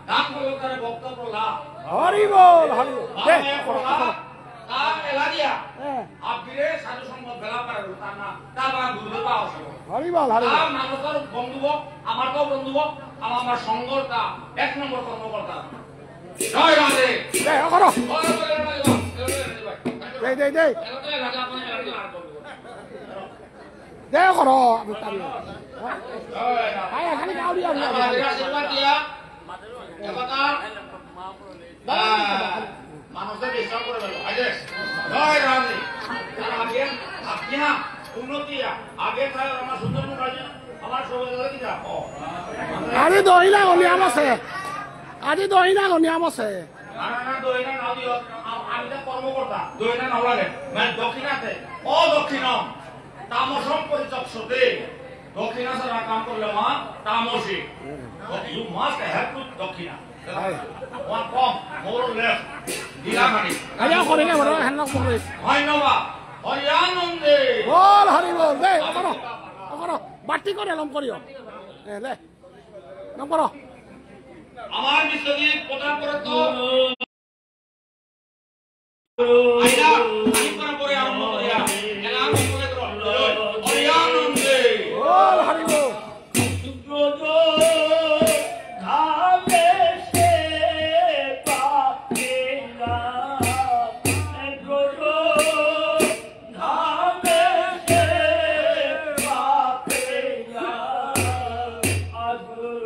দান করলো তার ভক্ত প্রহ্লাদ হরি বল হরি বল বন্ধু আমার তো বন্ধু আমার সংগঠা 1 নম্বর কর্মকর্তা মানুষের ডিস্টার্ব করে গেল জয় রাধে উন্নতি আগে আমার সুন্দর আমার আজি দহিনা নিয়ম আছে আজি দহিনা নিয়ম আছে দহিনা নাও দিও আমি তো কর্মকর্তা দহিনা নাও লাগে মানে দক্ষিণাতে দক্ষিণম তামসম পরিচক্ষতে দক্ষিণা ছাড়া কাম করলে মা তামসী ইউ মাস্ট হ্যাভ টু দক্ষিণা one কম more left দিলামানি আয়া করে নে বড় হ্যান্ডলক করে ধন্যবাদ হরিয়ানন্দে বল হরি বল দে করো বাটি করে লম করিও লে লম করো আমার বিশ্বজিৎ প্রদান করে তো আইলা আমি করে পরে আরম্ভ করিয়া এলাম করে হরিয়ানন্দে বল হরি বল Good.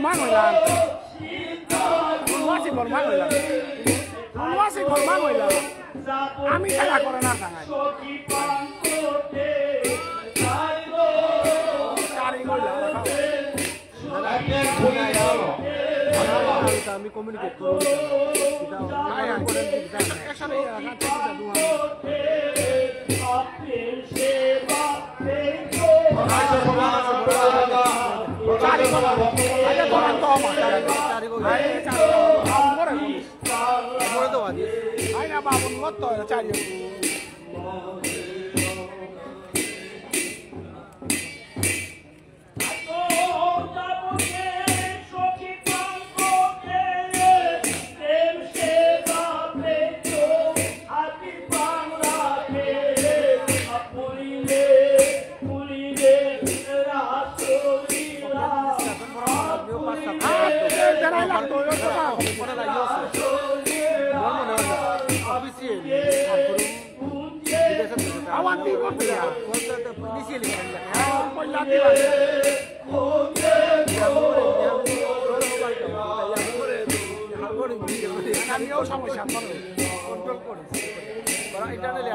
গরমা হইলাম উনওয়াসি গরমা হইলাম উনওয়াসি গরমা হইলাম আমি খেলা করে না থাকাই আমি কমিউনিকেট করব আমিও সমস্যা কন্ট্রোল করি ইন্টারনালি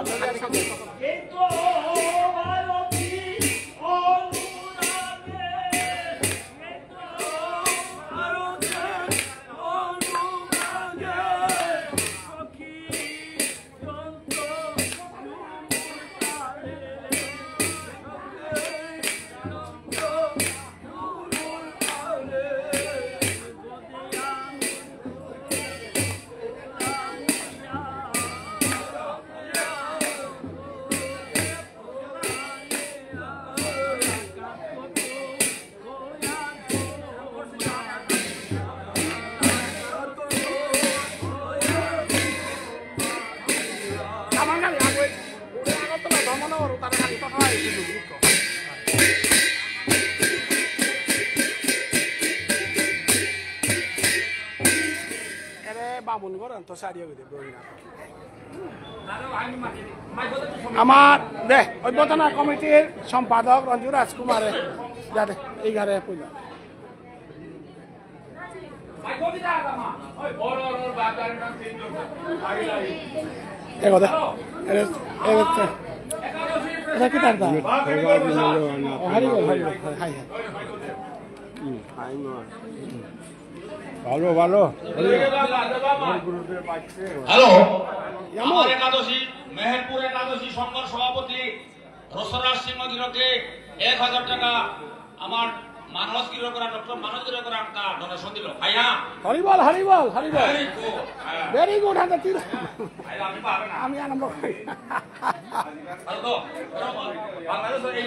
বামুন করেন তো সারিয়ে আমার দে অভ্যর্থনা কমিটির সম্পাদক রঞ্জু রাজকুমারে যাতে এই ঘরে পূজা কি তার দাম হারিবল হারিবল হাই হাই ভালো ভালো হ্যালো আমার একাদশী মেহেরপুর একাদশী সংঘর সভাপতি রসরাজ সিংহ গিরকে 1000 টাকা আমার মানস গিরকরা ডক্টর মানস গিরকরা একটা ডোনেশন দিল ভাইয়া হরিবল হরিবল হরিবল ভেরি গুড হাতে তিন আমি পাবে না আমি আনন্দ করি বাংলাদেশ এই